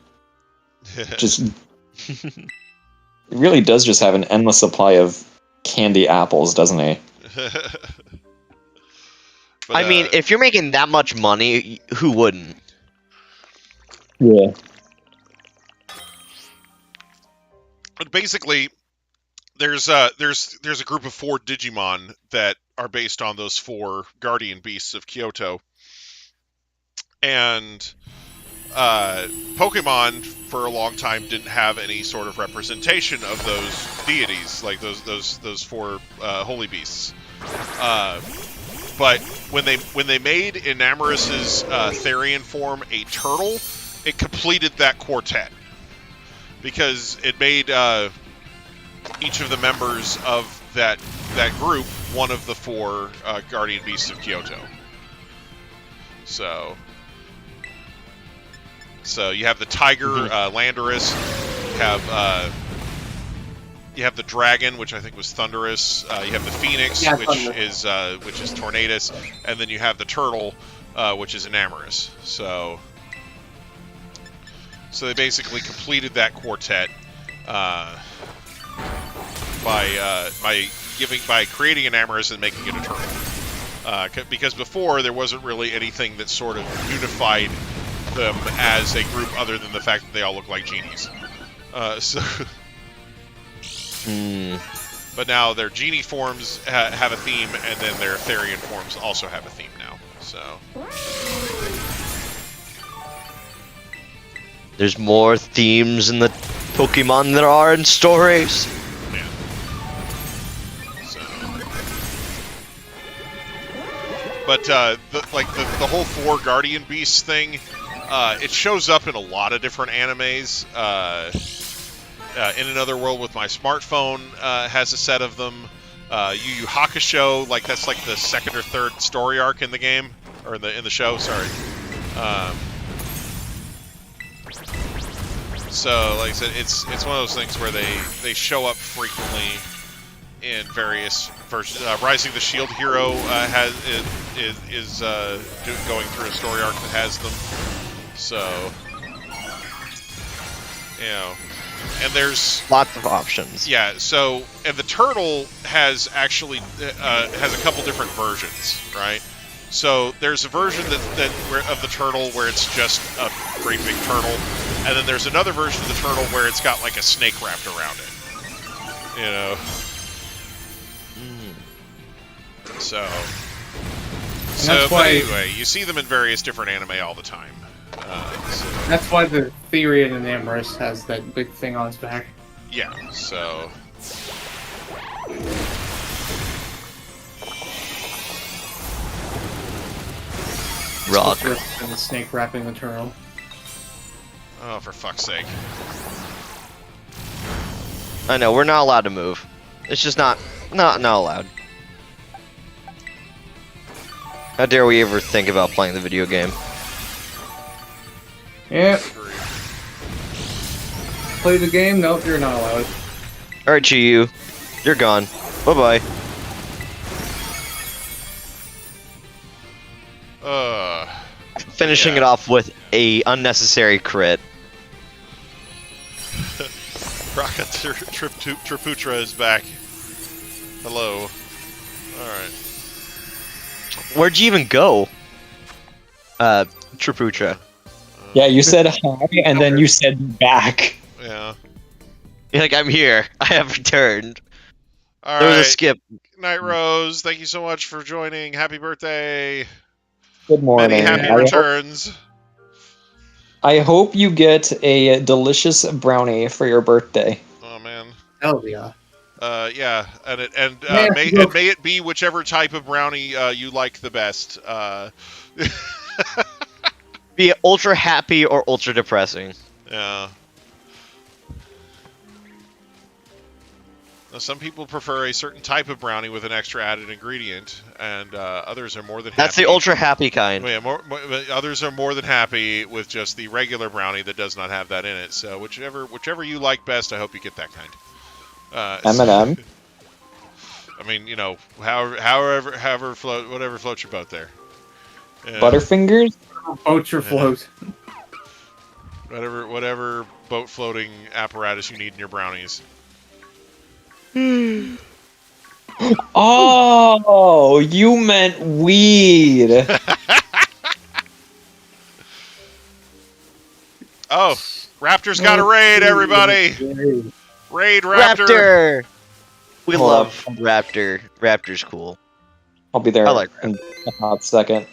Just it really does just have an endless supply of candy apples, doesn't he? But, I mean, if you're making that much money, who wouldn't? Yeah. but basically, there's a group of 4 Digimon that are based on those 4 guardian beasts of Kyoto, and Pokemon for a long time didn't have any sort of representation of those deities, like those 4 holy beasts. But when they made Enamoris's Therian form a turtle, it completed that quartet, because it made each of the members of that group one of the 4 guardian beasts of Kyoto. So you have the tiger, Landorus. You have the dragon, which I think was Thunderous. You have the phoenix, Yeah, which is Tornadus, and then you have the turtle, which is Enamoris. So they basically completed that quartet by creating Enamoris and making it a turtle. Because before there wasn't really anything that sort of unified them as a group other than the fact that they all look like genies. But now their genie forms have a theme, and then their Therian forms also have a theme now. So There's more themes in the Pokemon than there are in stories. yeah. So, but the whole 4 Guardian Beasts thing, it shows up in a lot of different animes. In Another World with My Smartphone has a set of them. Yu Yu Hakusho, that's like the 2nd or 3rd story arc in the game, or in the show. Sorry. So, like I said, it's one of those things where they show up frequently in various versions. Rising the Shield Hero is going through a story arc that has them. So, and there's Lots of options. yeah. So, and the turtle has actually has a couple different versions, right? So there's a version of the turtle where it's just a great big turtle, and then there's another version of the turtle where it's got like a snake wrapped around it. So that's why anyway, you see them in various different anime all the time. that's why the Therian Enamoris has that big thing on his back. Yeah. So. Rock. And the snake wrapping the turtle. Oh, for fuck's sake. I know, we're not allowed to move. It's just not allowed. How dare we ever think about playing the video game? Yep. Play the game? Nope, you're not allowed. Alright, Chi-Yu. You're gone. Bye-bye. Finishing yeah. it off with a unnecessary crit. Raka Triputra is back. Hello. Alright. Where'd you even go? Triputra. Yeah, you said hi, and then you said back. Yeah. You're like, I'm here. I have returned. Alright. There was a skip. Night Rose, thank you so much for joining. Happy birthday. Good morning. Many happy returns. I hope you get a delicious brownie for your birthday. Oh, man. Hell yeah. Yeah, and Man, may it be whichever type of brownie you like the best. Be it ultra happy or ultra depressing. Yeah. Now, some people prefer a certain type of brownie with an extra added ingredient, and others are more than happy. That's the ultra happy kind. Yeah, others are more than happy with just the regular brownie that does not have that in it. So whichever you like best, I hope you get that kind. M&M. I mean, you know, whatever floats your boat there. Yeah. Butterfingers? Boat your float. Whatever boat floating apparatus you need in your brownies. Oh, you meant weed. Oh, Raptor's got a raid, everybody! Raid Raptor! We Hold love up. Raptor. Raptor's cool. I'll be there I like in a hot second.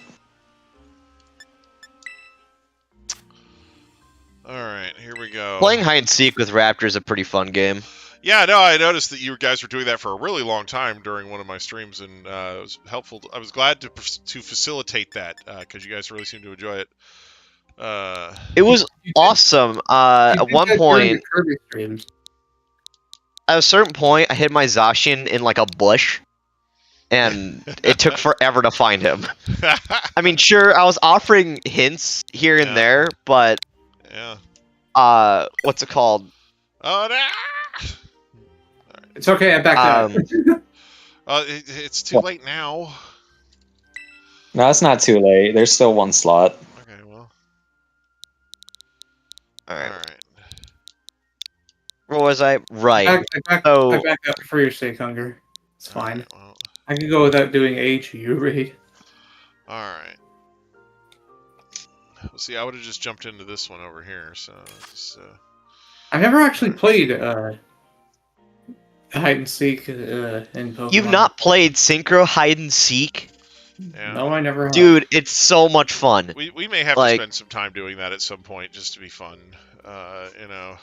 Alright, here we go. Playing hide and seek with Raptor is a pretty fun game. Yeah, no, I noticed that you guys were doing that for a really long time during one of my streams, and it was helpful. I was glad to facilitate that, because you guys really seem to enjoy it. It was awesome. At one point, at a certain point, I hid my Zacian in like a bush, and it took forever to find him. I mean, sure, I was offering hints here and there, but yeah. What's it called? Oh no! It's okay, I backed out. It's too late now. No, it's not too late. There's still one slot. Okay, well. Alright. Alright. Where was I? Right. I backed So- out for your sake, Hunger. It's fine. Alright, well, I can go without doing a GU raid. alright. Well, see, I would have just jumped into this one over here, so just, I've never actually played hide and seek in Pokemon. You've not played Synchro Hide and Seek? yeah. No, I never have. Dude, it's so much fun. We may have to spend some time doing that at some point just to be fun. You know.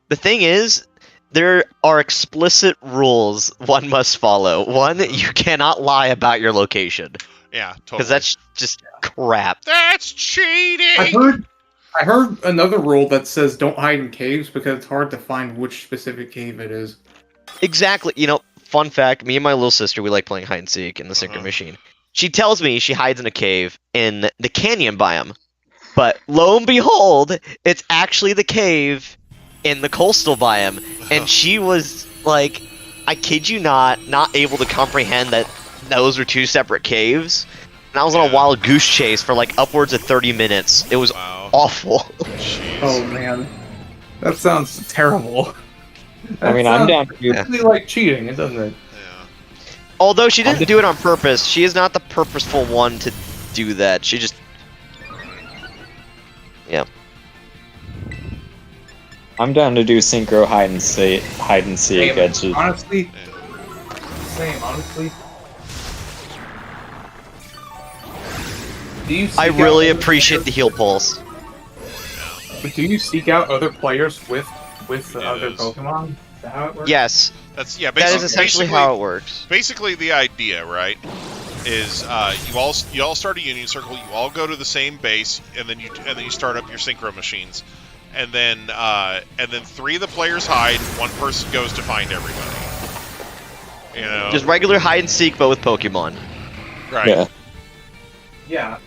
The thing is, there are explicit rules one must follow. One, you cannot lie about your location. Yeah, totally. Because that's just crap. That's cheating! I heard another rule that says don't hide in caves because it's hard to find which specific cave it is. Exactly. You know, fun fact, me and my little sister, we like playing hide and seek in the Synchro machine. She tells me she hides in a cave in the canyon biome. But lo and behold, it's actually the cave in the coastal biome. And she was like, I kid you not able to comprehend that those were two separate caves. And I was on a wild goose chase for like upwards of 30 minutes. It was awful. Jeez. Oh man, that sounds terrible. I mean, I'm down. It's really like cheating, doesn't it? Yeah. Although she didn't do it on purpose, she is not the purposeful one to do that. She just... Yeah. I'm down to do synchro hide and seek. Same, honestly, honestly. I really appreciate the heal pulse. But do you seek out other players with other Yes. Pokemon? Is that how it works? Yes, That's yeah. that is essentially how it works. Basically, the idea, right, is you all start a union circle. You all go to the same base, and then you start up your synchro machines, and then three of the players hide. One person goes to find everybody. You know, Just regular hide and seek, but with Pokemon. right? Yeah. Yeah.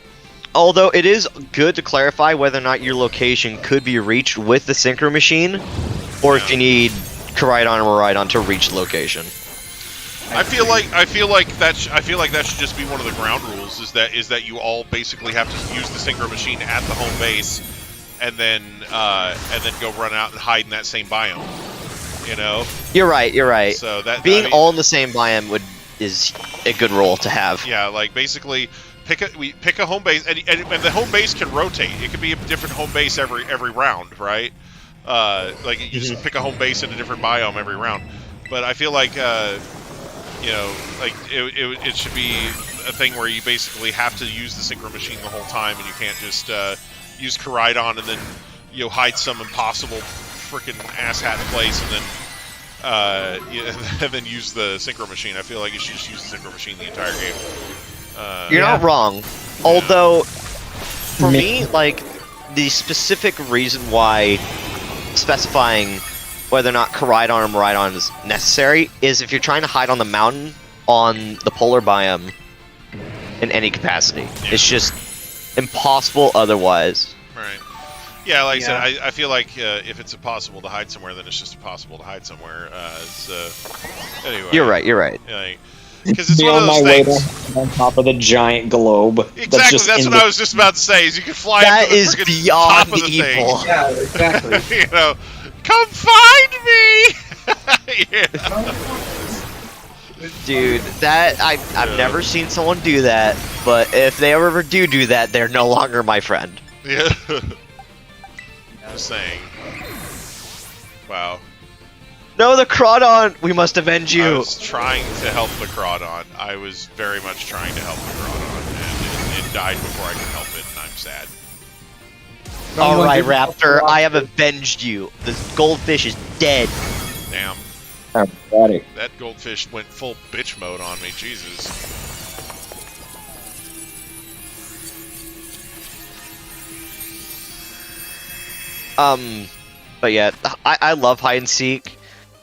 Although it is good to clarify whether or not your location could be reached with the synchro machine, or if you need Koraidon or Miraidon to reach the location. I feel like that should just be one of the ground rules. Is that you all basically have to use the synchro machine at the home base, and then go run out and hide in that same biome. You know. You're right. You're right. So that being all in the same biome is a good rule to have. Yeah, like basically pick a home base, and the home base can rotate. It could be a different home base every round, right? Like you just pick a home base in a different biome every round. But I feel like you know, like it should be a thing where you basically have to use the synchro machine the whole time, and you can't just use Koraidon and then hide some impossible freaking asshat place and then and then use the synchro machine. I feel like you should just use the synchro machine the entire game. You're not wrong. Although, for me, like, the specific reason why specifying whether or not Koraidon or Miraidon is necessary is if you're trying to hide on the mountain on the polar biome in any capacity. Yeah. It's just impossible otherwise. Right. Yeah, like I said, I feel like if it's impossible to hide somewhere, then it's just impossible to hide somewhere. Anyway. You're right, you're right. Because it's one of those things. On top of the giant globe. Exactly, that's what I was just about to say, is you can fly up to the freaking top of the evil. thing. Yeah, exactly. You know, come find me! Dude, that I've never seen someone do that, but if they ever do that, they're no longer my friend. Yeah. Just saying. Wow. No, the Crawdon! We must avenge you! I was trying to help the Crawdon. I was very much trying to help the Crawdon, and it died before I could help it, and I'm sad. Alright, Raptor, I have avenged you. This goldfish is dead. Damn. Buddy. That goldfish went full bitch mode on me, Jesus. But yeah, I love hide and seek.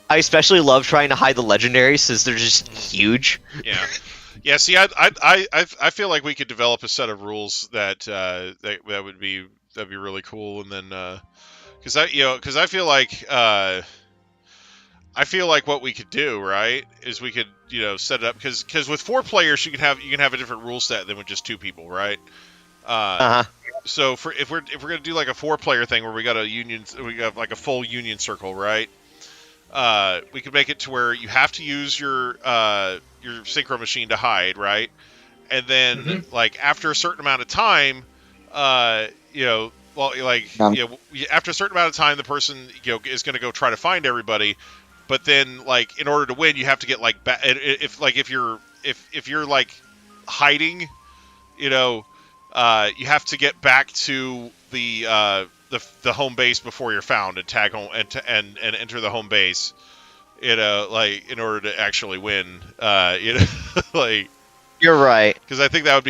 I especially love trying to hide the legendaries since they're just huge. Yeah. Yeah, see, I feel like we could develop a set of rules that would be really cool, and then because I feel like what we could do, right, is we could set it up because with 4 players you can have a different rule set than with just 2 people, right? So if we're gonna do like a 4-player thing where we got like a full union circle, right? We could make it to where you have to use your synchro machine to hide, right? And then like after a certain amount of time, after a certain amount of time, the person is going to go try to find everybody. But then like in order to win, you have to get like if you're like hiding, you have to get back to the home base before you're found and tag home and enter the home base, like in order to actually win, like. You're right. Because I think that would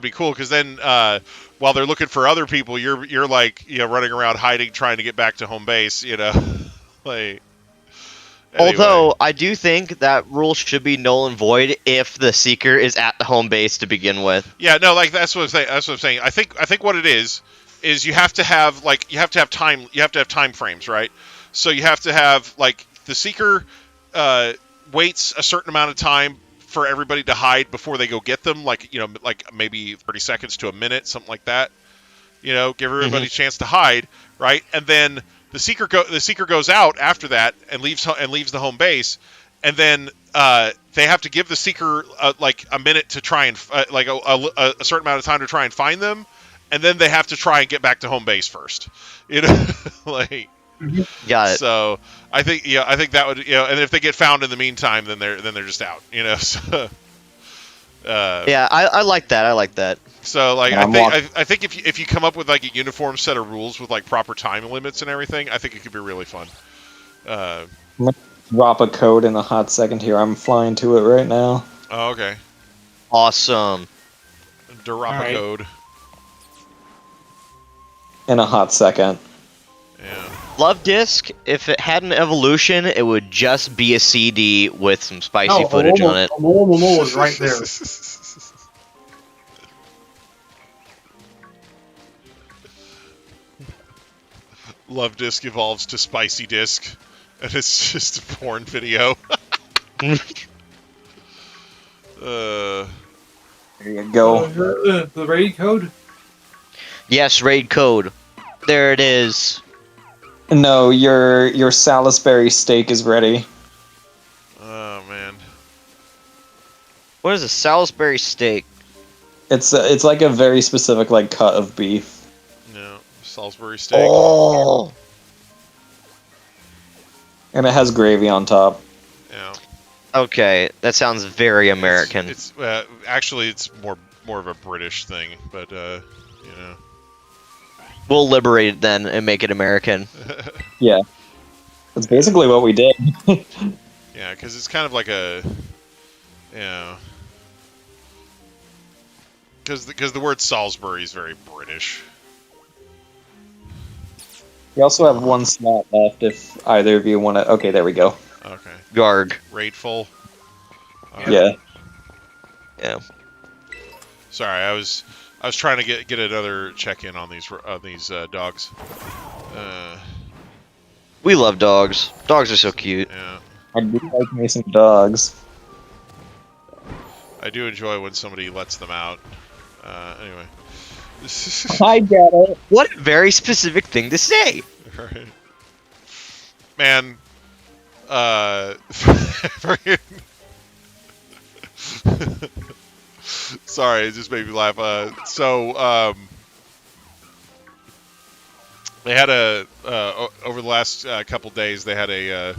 be cool. Because then while they're looking for other people, you're like running around hiding, trying to get back to home base, like. Anyway. Although I do think that rule should be null and void if the seeker is at the home base to begin with. Yeah, no, like that's what I'm saying. That's what I'm saying. I think what it is you have to have time frames, right? So you have to have like the seeker waits a certain amount of time for everybody to hide before they go get them, like like maybe 30 seconds to a minute, something like that. Give everybody a chance to hide, right? And then the seeker goes out after that and leaves the home base, and then they have to give the seeker like a minute to try and like a certain amount of time to try and find them, and then they have to try and get back to home base first. Like. Got it. So I think that would and if they get found in the meantime, then they're just out. So, yeah, I like that. I like that. So like I think if you come up with like a uniform set of rules with like proper time limits and everything, I think it could be really fun. I'm gonna drop a code in a hot second here. I'm flying to it right now. Oh, okay. Awesome. Drop a code. In a hot second. Yeah. Love Disc, if it had an evolution, it would just be a CD with some spicy footage on it. Is right there. Love Disc evolves to Spicy Disc, and it's just a porn video. There you go. The raid code? Yes, raid code. There it is. No, your Salisbury steak is ready. Oh man. What is a Salisbury steak? It's like a very specific like cut of beef. No, Salisbury steak. Oh. And it has gravy on top. Yeah. Okay, that sounds very American. It's actually it's more of a British thing, but you know. We'll liberate it then and make it American. Yeah. That's basically what we did. Yeah, because it's kind of like a, you know, because the word Salisbury is very British. We also have one slot left if either of you want to... Okay, there we go. Okay. Garg. Rateful. Yeah. Yeah. Sorry, I was trying to get another check in on these dogs. We love dogs. Dogs are so cute. Yeah. I do like me some dogs. I do enjoy when somebody lets them out. Anyway. I get it. What a very specific thing to say. Right. Man, freaking- sorry, it just made me laugh. They had over the last couple days, they had a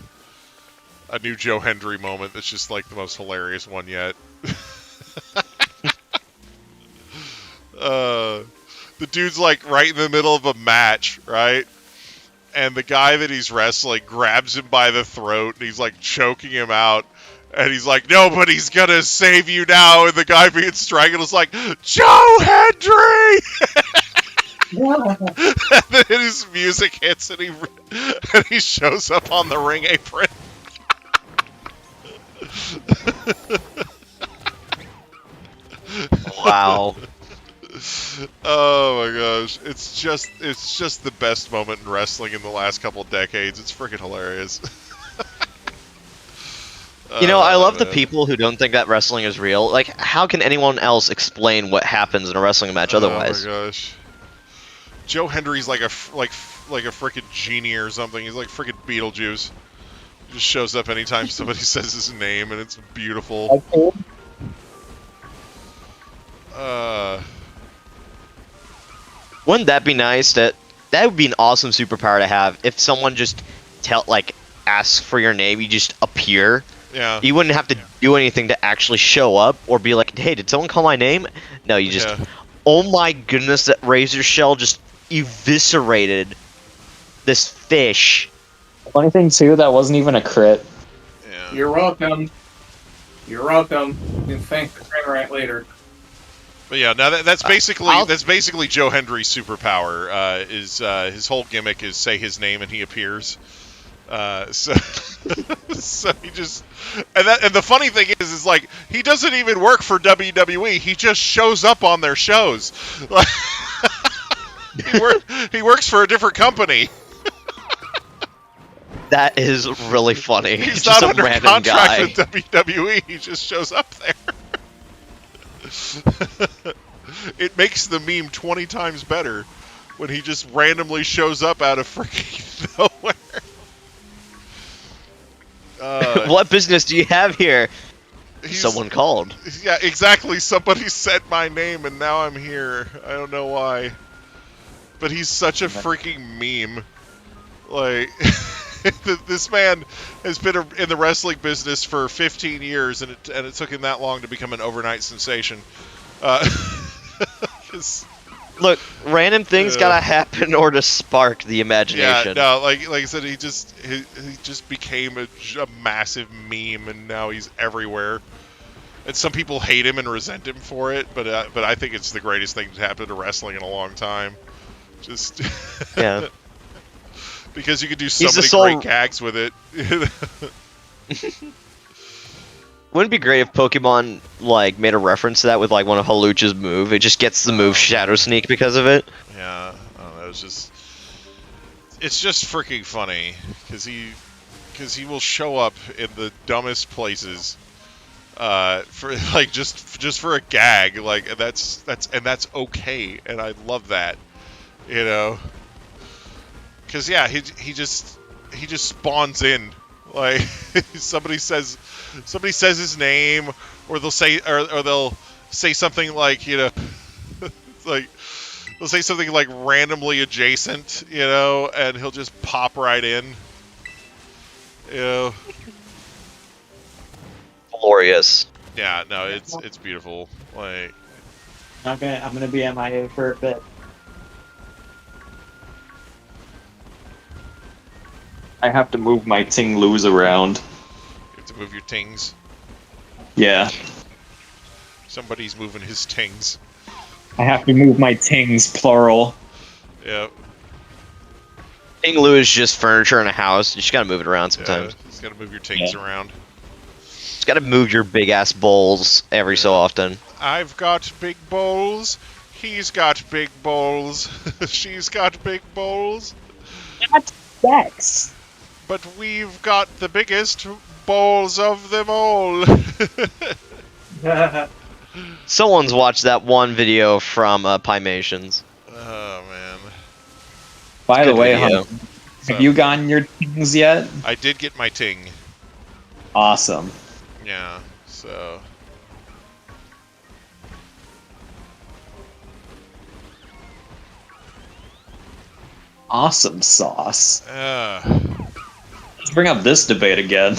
new Joe Hendry moment that's just like the most hilarious one yet. The dude's like right in the middle of a match, right? And the guy that he's wrestling grabs him by the throat and he's like choking him out. And he's like, nobody's gonna save you now. And the guy being strangled is like, Joe Hendry! And then his music hits and he shows up on the ring apron. Wow. Oh my gosh, it's just the best moment in wrestling in the last couple of decades. It's freaking hilarious. You know, I love the man. people who don't think that wrestling is real. Like, how can anyone else explain what happens in a wrestling match otherwise? Oh my gosh. Joe Hendry's like a freaking genie or something. He's like freaking Beetlejuice. He just shows up anytime somebody says his name, and it's beautiful. Wouldn't that be nice? That would be an awesome superpower to have. If someone just asks for your name, you just appear. Yeah. You wouldn't have to do anything to actually show up or be like, hey, did someone call my name? No, you just, oh my goodness, that Razor Shell just eviscerated this fish. Funny thing too, that wasn't even a crit. Yeah. You're welcome. You're welcome. You can thank the train right later. But yeah, now that's basically Joe Hendry's superpower. Is his whole gimmick is say his name and he appears. So he just and the funny thing is like he doesn't even work for WWE. He just shows up on their shows. He works for a different company. That is really funny. He's just not a under random contract guy. with WWE. He just shows up there. It makes the meme 20 times better when he just randomly shows up out of freaking nowhere. What business do you have here? He's- Someone called. Yeah, exactly. Somebody said my name and now I'm here. I don't know why. But he's such a freaking meme. Like, this man has been in the wrestling business for 15 years and it took him that long to become an overnight sensation. 'Cause- Look, random things gotta happen or to spark the yeah, imagination. no, like I said, he just became a massive meme, and now he's everywhere. And some people hate him and resent him for it, but I think it's the greatest thing to happen to wrestling in a long time. Just Yeah. because you could do so He's the many sole- great gags with it. Wouldn't it be great if Pokemon like made a reference to that with like one of Halucha's move? It just gets the move Shadow Sneak because of it. Yeah, I don't know, it's just freaking funny because he will show up in the dumbest places for like just for a gag, like and that's okay, and I love that, you know. Cause yeah, he just spawns in. Like somebody says his name, or they'll say something like, you know, like they'll say something like randomly adjacent, you know, and he'll just pop right in. You know. Glorious. Yeah, no, it's beautiful. Like, I'm gonna be MIA for a bit. I have to move my Ting Loos around. you have to move your tings. Yeah. Somebody's moving his tings. I have to move my Tings, plural. Yeah. King Lou is just furniture in a house. You just gotta move it around sometimes. Yeah, just gotta move your tings around. Just gotta move your big ass bowls every so often. I've got big bowls. He's got big bowls. She's got big bowls. That's sex. But we've got the biggest bowls of them all. Someone's watched that one video from Pymations. Oh, man. By the Good way, video. have you gotten your Tings yet? I did get my ting. Awesome. Yeah, so... Awesome sauce. Uh, Let's bring up this debate again.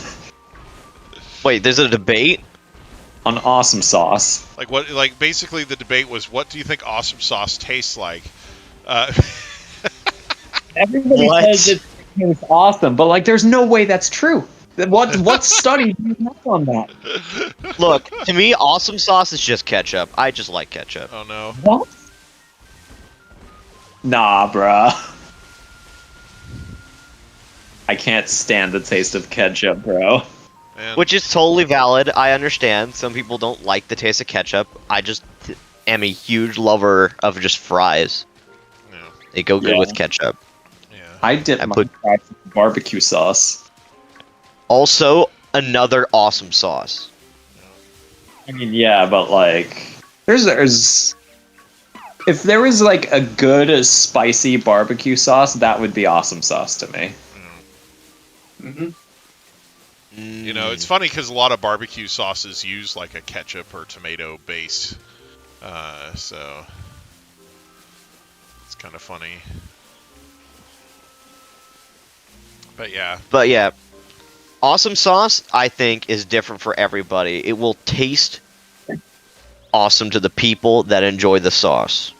Wait, there's a debate? On awesome sauce. like, what? Like, basically the debate was, what do you think awesome sauce tastes like? Everybody What? says it's awesome, but like, there's no way that's true. What study do you have on that? Look, to me, awesome sauce is just ketchup. I just like ketchup. Oh, no. What? Nah, bruh. I can't stand the taste of ketchup, bro. Man. Which is totally valid. I understand. Some people don't like the taste of ketchup. I just am a huge lover of just fries. Yeah. They go good Yeah. with ketchup. Yeah. I dip I my put- fries in barbecue sauce. Also, another awesome sauce. I mean, yeah, but like, there's if there was like a good spicy barbecue sauce, that would be awesome sauce to me. Mm-hmm. You know, it's funny because a lot of barbecue sauces use like a ketchup or tomato base, so it's kind of funny. But yeah, But yeah, awesome sauce, I think, is different for everybody. It will taste awesome to the people that enjoy the sauce.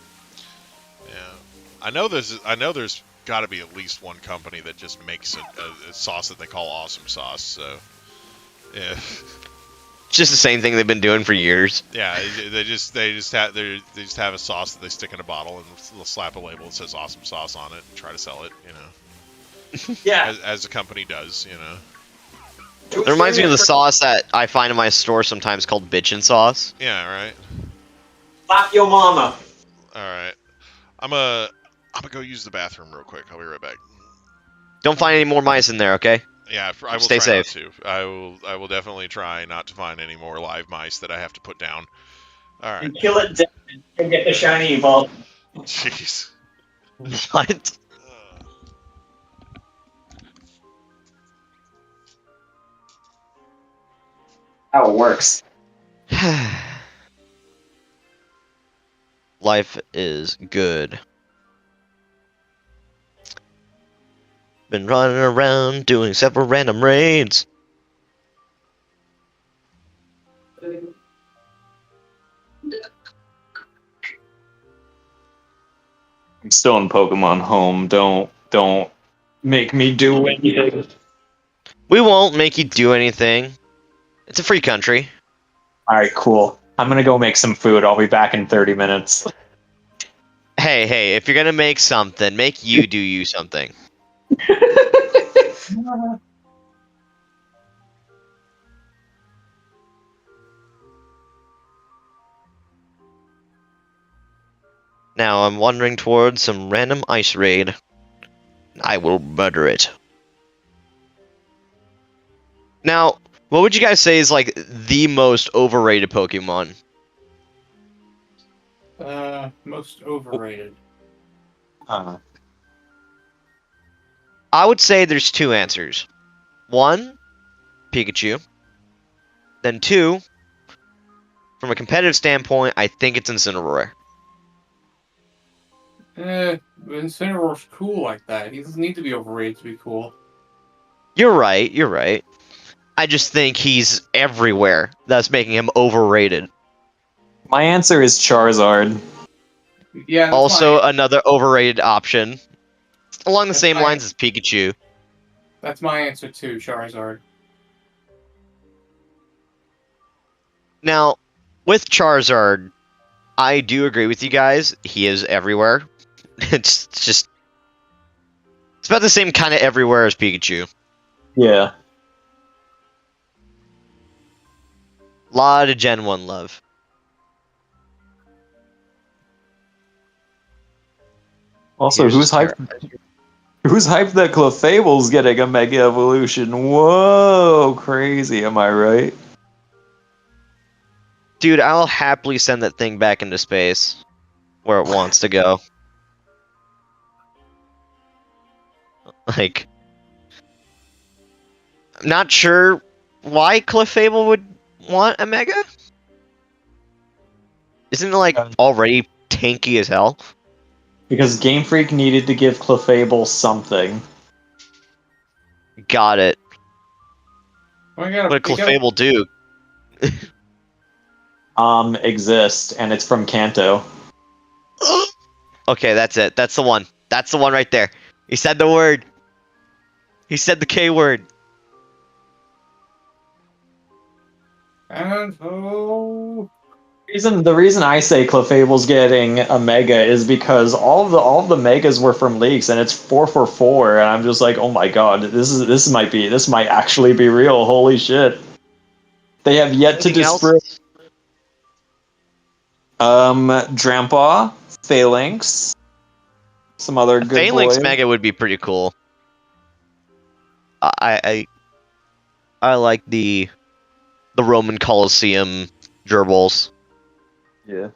yeah. I know there's got to be at least one company that just makes a sauce that they call awesome sauce. So yeah, It's just the same thing they've been doing for years. yeah. They just have a sauce that they stick in a bottle and they'll slap a label that says awesome sauce on it and try to sell it. You know. Yeah. As a company does, you know. It reminds me of the sauce that I find in my store sometimes called bitchin' sauce. Yeah, right. Slap your mama. All right. I'm gonna go use the bathroom real quick. I'll be right back. Don't find any more mice in there, okay? Yeah, I will Stay try safe. not to. I will definitely try not to find any more live mice that I have to put down. All right. Kill it dead and get the shiny evolve. Jeez. What? How it works. Life is good. Been running around doing several random raids. I'm still in Pokemon Home. Don't make me do anything. We won't make you do anything. It's a free country. Alright, cool. I'm gonna go make some food. I'll be back in 30 minutes. Hey, if you're gonna make something, make you do you something. Now I'm wandering towards some random ice raid. I will murder it. Now, what would you guys say is like the most overrated Pokemon? Most overrated. I would say there's two answers. One, Pikachu. Then two, from a competitive standpoint, I think it's Incineroar. Incineroar's cool like that. He doesn't need to be overrated to be cool. You're right, you're right. I just think he's everywhere, thus making him overrated. My answer is Charizard. Yeah. That's Also, my, another overrated option. Along the That's same my- lines as Pikachu. that's my answer too, Charizard. Now, with Charizard, I do agree with you guys. He is everywhere. It's just... It's about the same kind of everywhere as Pikachu. Yeah. Lot of Gen 1 love. Also, Here's who's hyped? Who's hyped that Clefable's getting a Mega Evolution? Whoa, crazy, am I right? Dude, I'll happily send that thing back into space. Where it wants to go. Like... I'm not sure why Clefable would want a Mega? Isn't it, like, already tanky as hell? Because Game Freak needed to give Clefable something. Got it. Well, I gotta, What did Clefable do? Exist, and it's from Kanto. Okay, that's it. That's the one. That's the one right there. He said the word. He said the K word. And oh, The reason I say Clefable's getting a Mega is because all of the Megas were from leaks, and it's 444, and I'm just like, oh my god, this might actually be real. Holy shit! They have yet to Anything else? disprove. Drampa, Phalanx, some other good Phalanx boys. Mega would be pretty cool. I like the Roman Colosseum gerbils. Yeah.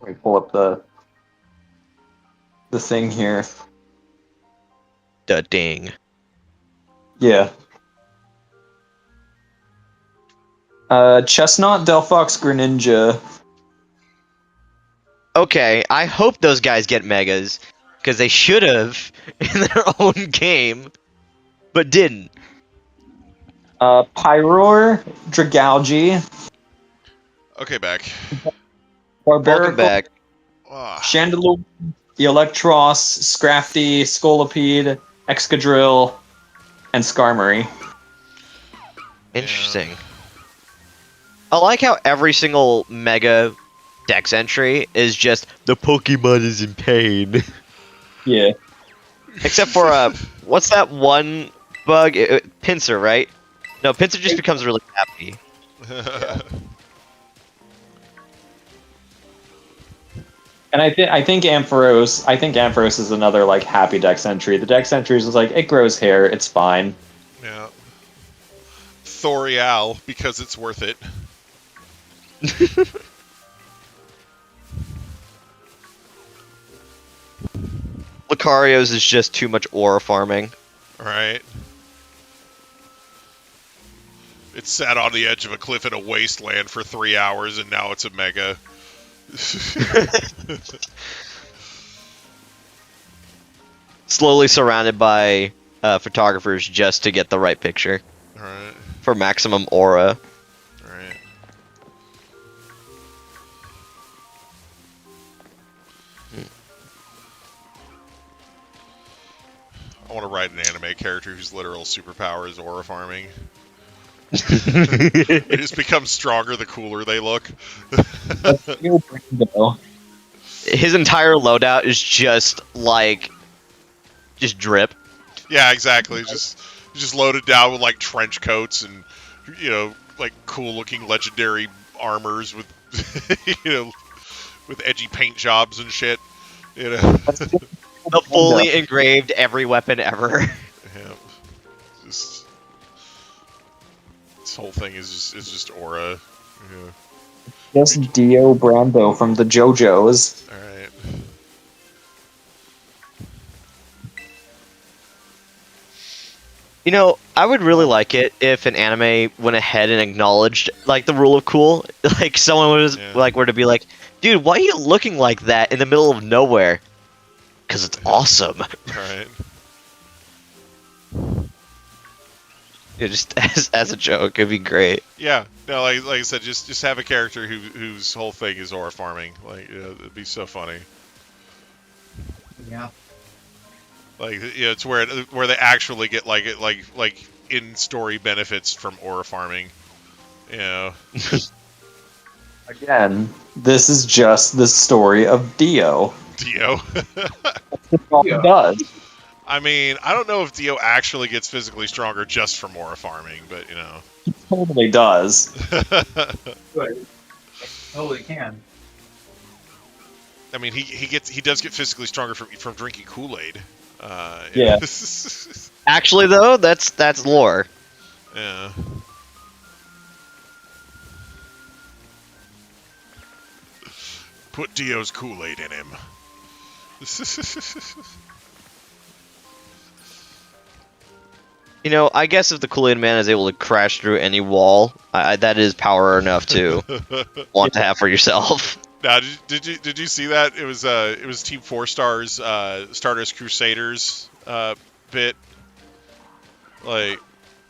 Let me pull up the thing here. The ding. Yeah. Chestnut, Delphox, Greninja. Okay, I hope those guys get Megas. Because they should have in their own game. But didn't. Pyroar, Dragalge, Okay, back. Welcome Barbarical, back. Ah, Chandelure, Electros, Scrafty, Scolipede, Excadrill, and Skarmory. Interesting. I like how every single Mega Dex entry is just, the Pokemon is in pain. Yeah. Except for, what's that one bug? Pinsir, right? No, Pinsir just becomes really happy. And I think Ampharos is another like happy Dex entry. The Dex entries is like it grows hair, it's fine. yeah. Thorial, because it's worth it. Lucario's is just too much aura farming. Right. It sat on the edge of a cliff in a wasteland for 3 hours, and now it's a Mega. Slowly surrounded by photographers just to get the right picture. Alright. For maximum aura. Alright. I want to write an anime character whose literal superpower is aura farming. They just become stronger the cooler they look. His entire loadout is just like, just drip. Yeah, exactly. Just loaded down with like trench coats and like cool looking legendary armors with with edgy paint jobs and shit. The fully engraved every weapon ever. Yeah. Just this whole thing is just aura. Yeah. Just Dio Brando from the JoJo's. All right. You know, I would really like it if an anime went ahead and acknowledged like the rule of cool. Like someone was like were to be like, "Dude, why are you looking like that in the middle of nowhere?" Because it's awesome. Right. Yeah, just as a joke, it'd be great. Yeah. No, like I said, just have a character whose whole thing is ore farming. Like, it'd be so funny. Yeah. Like, it's where they actually get like in story benefits from ore farming. You know. Again, this is just the story of Dio. Dio. All he does. I mean, I don't know if Dio actually gets physically stronger just from ore farming, but you know. He totally does. Good. Totally can. I mean, he does get physically stronger from drinking Kool-Aid. Yeah. Actually, though, that's lore. Yeah. Put Dio's Kool-Aid in him. You know, I guess if the Kool-Aid Man is able to crash through any wall, that is power enough to want to have for yourself. Now, did you see that? It was Team 4 Stars Stardust Crusaders bit, like,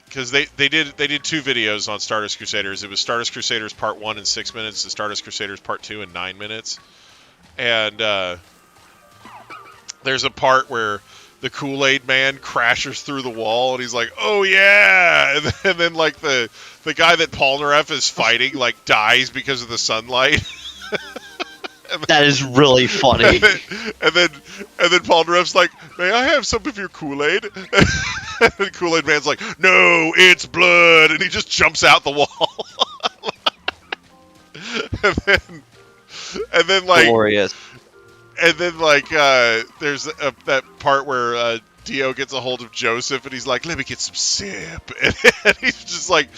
because they did 2 videos on Stardust Crusaders. It was Stardust Crusaders Part 1 in 6 minutes, and Stardust Crusaders Part 2 in 9 minutes. And there's a part where the Kool-Aid Man crashes through the wall, and he's like, "Oh yeah!" And then like the guy that Polnareff is fighting like dies because of the sunlight. That is really funny. And then Polnareff's like, "May I have some of your Kool-Aid?" And Kool-Aid Man's like, "No, it's blood," and he just jumps out the wall. and then like Glorious. And then, like, there's that part where Dio gets a hold of Joseph, and he's like, "Let me get some sip," and he's just like,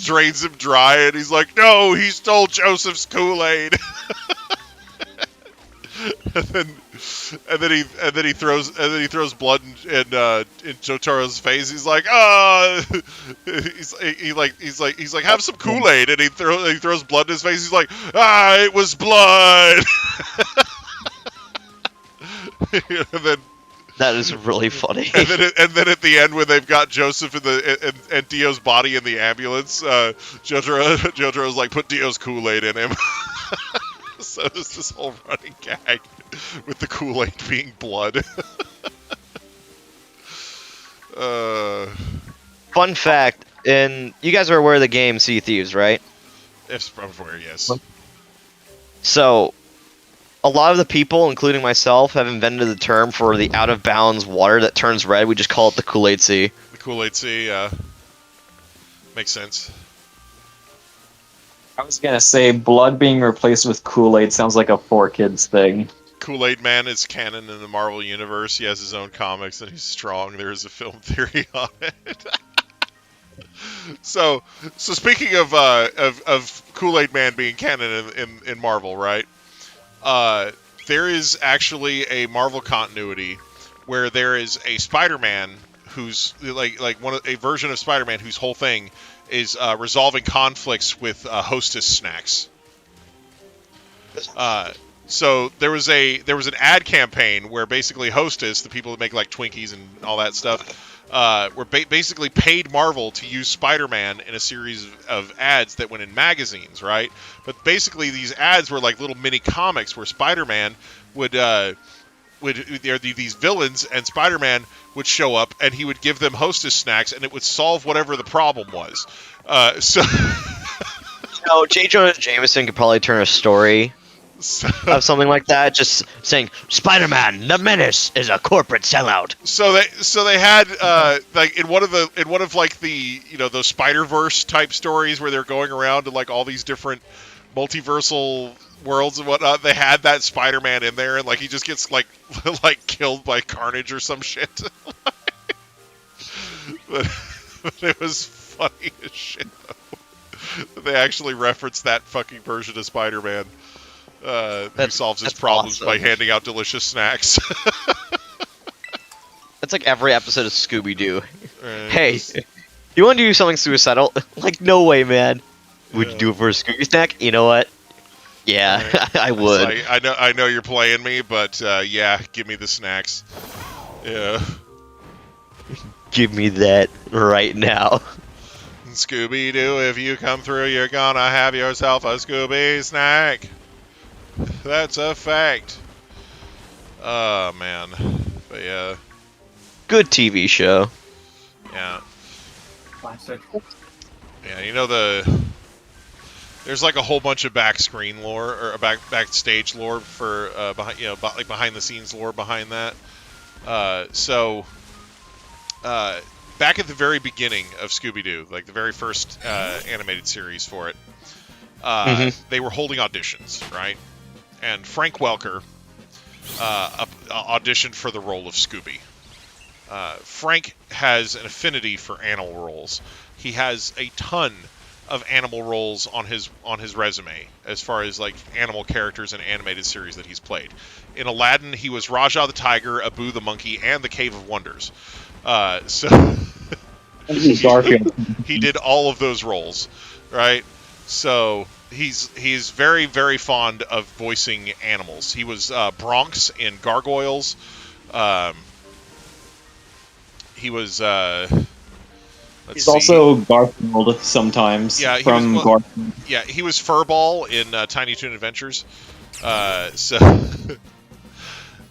drains him dry, and he's like, "No, he stole Joseph's Kool-Aid." and then he throws blood in Jotaro's face. He's like, "Ah!" He's like, "Have some Kool-Aid," and he throws blood in his face. He's like, "Ah, it was blood." And then That is really funny. and then at the end, when they've got Joseph and Dio's body in the ambulance, Jotaro's like, "Put Dio's Kool-Aid in him." So there's this whole running gag with the Kool-Aid being blood. Fun fact, and you guys are aware of the game Sea of Thieves, right? If I'm aware, yes. So, a lot of the people, including myself, have invented the term for the out-of-bounds water that turns red. We just call it the Kool-Aid Sea. The Kool-Aid Sea, makes sense. I was gonna say, blood being replaced with Kool-Aid sounds like a 4Kids thing. Kool-Aid Man is canon in the Marvel Universe. He has his own comics, and he's strong. There is a film theory on it. So speaking of Kool-Aid Man being canon in Marvel, right? There is actually a Marvel continuity where there is a Spider-Man who's like a version of Spider-Man whose whole thing is resolving conflicts with Hostess snacks. So there was an ad campaign where basically Hostess, the people that make like Twinkies and all that stuff, were basically paid Marvel to use Spider-Man in a series of ads that went in magazines, right? But basically these ads were like little mini comics where Spider-Man would there are these villains, and Spider-Man would show up and he would give them Hostess snacks, and it would solve whatever the problem was. So J. Jonah Jameson could probably turn a story of something like that, just saying Spider-Man, the Menace, is a corporate sellout. So they had like in one of the those Spider-Verse type stories where they're going around to like all these different multiversal worlds and whatnot. They had that Spider-Man in there, and like he just gets like killed by Carnage or some shit. but it was funny as shit though. They actually referenced that fucking version of Spider-Man. Who solves his problems by handing out delicious snacks. That's like every episode of Scooby-Doo. Hey, you want to do something suicidal? Like, no way, man. Would you do it for a Scooby snack? You know what? Yeah, I would. It's like, I know you're playing me, but yeah, give me the snacks. Yeah. Give me that right now. Scooby-Doo, if you come through, you're gonna have yourself a Scooby snack. That's a fact. Oh, man. But yeah. Good TV show. Yeah. Classic. Yeah, you know there's like a whole bunch of backscreen lore or backstage lore for behind the scenes lore behind that. Back at the very beginning of Scooby-Doo, like the very first animated series for it, they were holding auditions, right? And Frank Welker auditioned for the role of Scooby. Frank has an affinity for animal roles. He has a ton of animal roles on his resume as far as like animal characters in animated series that he's played. In Aladdin, he was Rajah the Tiger, Abu the Monkey, and the Cave of Wonders. He did all of those roles, right? So he's very, very fond of voicing animals. He was Bronx in Gargoyles. He was. He's also Garfield sometimes. Yeah, Garfield. Yeah, he was Furball in Tiny Toon Adventures. So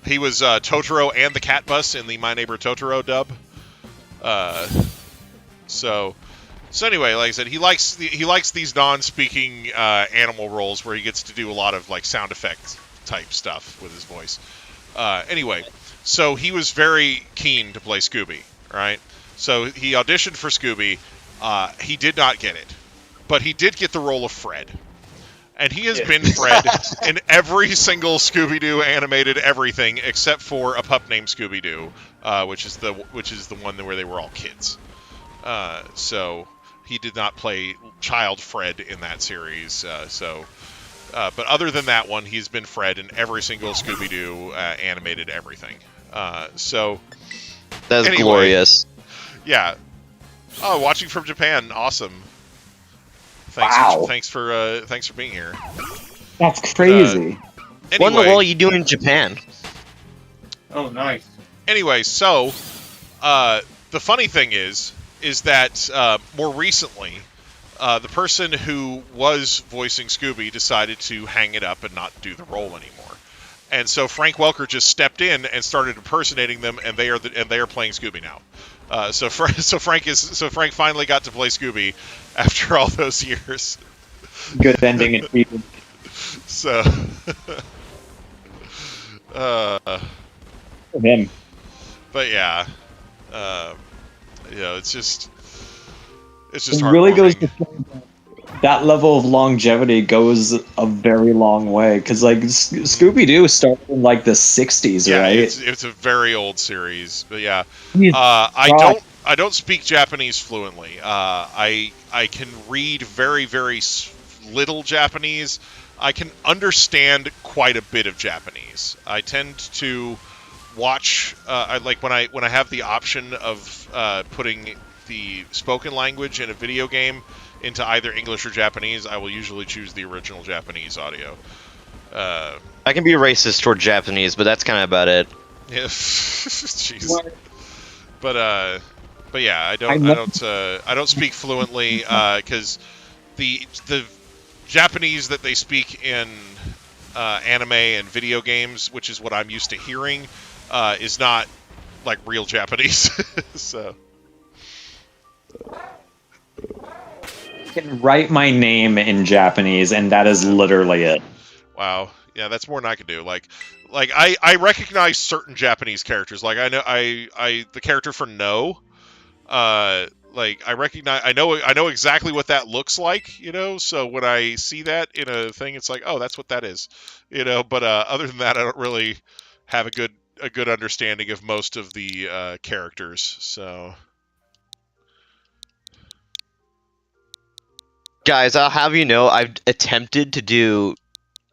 he was Totoro and the Cat Bus in the My Neighbor Totoro dub. So anyway, like I said, he likes these non-speaking animal roles where he gets to do a lot of like sound effects type stuff with his voice. Anyway, so he was very keen to play Scooby, right? So he auditioned for Scooby. He did not get it, but he did get the role of Fred. And he has been Fred in every single Scooby-Doo animated everything except for a pup named Scooby-Doo, which is the one where they were all kids. So he did not play Child Fred in that series. But other than that one, he's been Fred in every single Scooby-Doo animated everything. That's anyway, glorious. Yeah. Oh, watching from Japan, awesome. Thanks for being here. That's crazy. What in the world are you doing in Japan? Oh, nice. Anyway, so the funny thing is that more recently, the person who was voicing Scooby decided to hang it up and not do the role anymore. And so Frank Welker just stepped in and started impersonating them, and they are playing Scooby now. So Frank finally got to play Scooby after all those years. Good ending in people. So, him. But yeah, it's just it really goes to show that level of longevity goes a very long way, because like Scooby-Doo started in like the 60s, yeah, right? It's a very old series, but yeah, I don't speak Japanese fluently. I can read very, very little Japanese. I can understand quite a bit of Japanese. I tend to watch when I have the option of putting the spoken language in a video game into either English or Japanese, I will usually choose the original Japanese audio. I can be racist toward Japanese, but that's kind of about it. Yeah, jeez. But yeah, I don't speak fluently because the Japanese that they speak in anime and video games, which is what I'm used to hearing, is not like real Japanese. So. I can write my name in Japanese, and that is literally it. Wow. Yeah, that's more than I can do. Like I recognize certain Japanese characters. Like I know the character for No. I know exactly what that looks like, so when I see that in a thing, it's like, oh, that's what that is, but other than that, I don't really have a good understanding of most of the characters, so. Guys, I'll have you know, I've attempted to do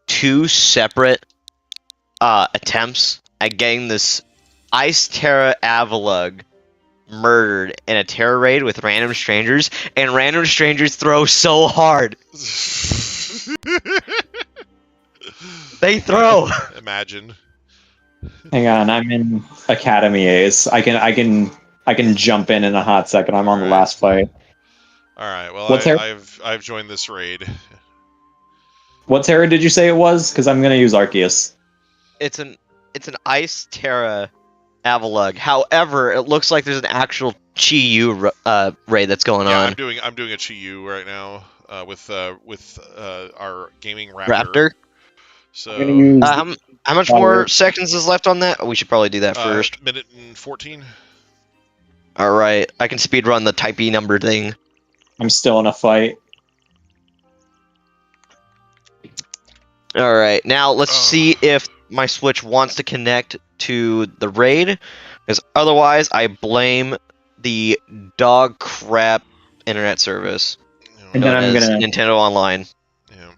2 separate attempts at getting this Ice Terra Avalug murdered in a terror raid with random strangers, and random strangers throw so hard. They throw. Imagine. Hang on, I'm in Academy Ace. I can jump in a hot second. I'm on the last fight. All right. Well, What's I've joined this raid. What Terra did you say it was? Because I'm gonna use Arceus. It's an Ice Terra Avalugg. However, it looks like there's an actual Chi-Yu raid that's going Yeah, on. I'm doing a Chi-Yu right now with our gaming Raptor. So I'm gonna use How much more seconds is left on that? We should probably do that first. minute and 14. All right, I can speed run the type E number thing. I'm still in a fight. All right, now let's see if my Switch wants to connect to the raid, because otherwise I blame the dog crap internet service And then known I'm as gonna Nintendo Online. Yeah.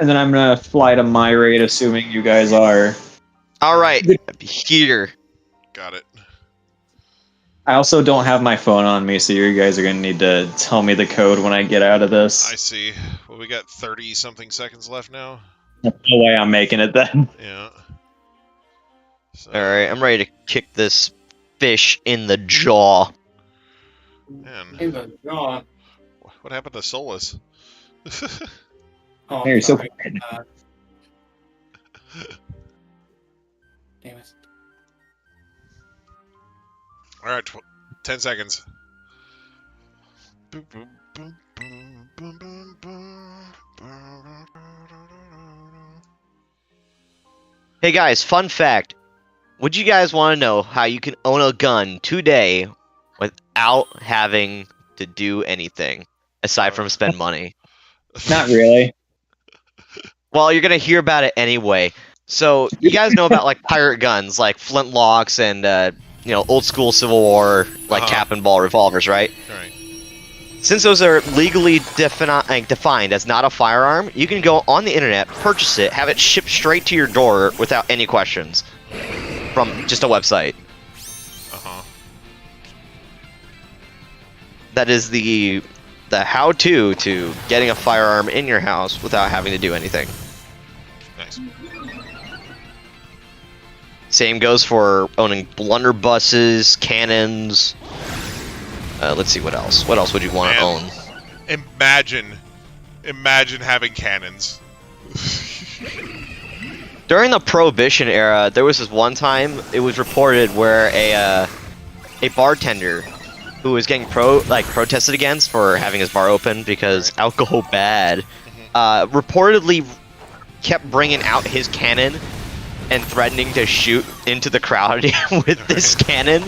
and then I'm gonna fly to my raid, assuming you guys are. All right, here. Got it. I also don't have my phone on me, so you guys are gonna need to tell me the code when I get out of this. I see. Well, we got 30 something seconds left now. No way I'm making it then. Yeah. So, All right, I'm ready to kick this fish in the jaw. Man, In the jaw. what happened to Solus? Oh, Hey, you're so sorry. quiet. Damn it. All right, 10 seconds. Boom, boom, boom, boom, boom, boom, boom. Hey guys, fun fact. Would you guys want to know how you can own a gun today without having to do anything aside from spend money? Not really. Well, you're gonna hear about it anyway. So you guys know about like pirate guns, like flintlocks and old school Civil War like cap and ball revolvers, right? All right. Since those are legally defined as not a firearm, you can go on the internet, purchase it, have it shipped straight to your door without any questions from just a website. Uh-huh. That is the how-to to getting a firearm in your house without having to do anything. Nice. Same goes for owning blunderbusses, cannons. Let's see what else. What else would you want to own? Imagine having cannons. During the Prohibition era, there was this one time it was reported where a bartender who was getting protested against for having his bar open because alcohol bad, reportedly kept bringing out his cannon and threatening to shoot into the crowd with this cannon,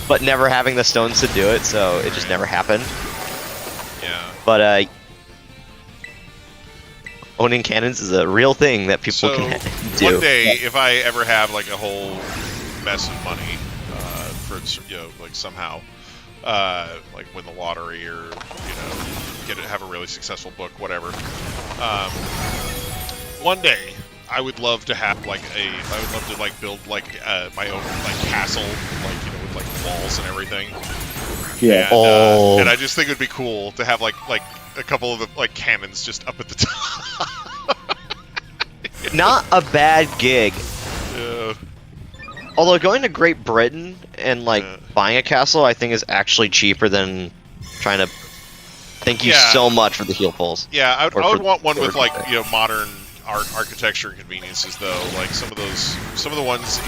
but never having the stones to do it, so it just never happened. Yeah. But owning cannons is a real thing that people can do. One day, if I ever have like a whole mess of money, for like somehow, like win the lottery or have a really successful book, whatever. One day, I would love to have build like my own like castle, with like walls and everything. Yeah. And I just think it would be cool to have like a couple of the like cannons just up at the top. Not a bad gig. Yeah. Although going to Great Britain and buying a castle, I think is actually cheaper than trying to thank you so much for the heel pulls. Yeah, I would want one with like modern architecture and conveniences though. Like some of the ones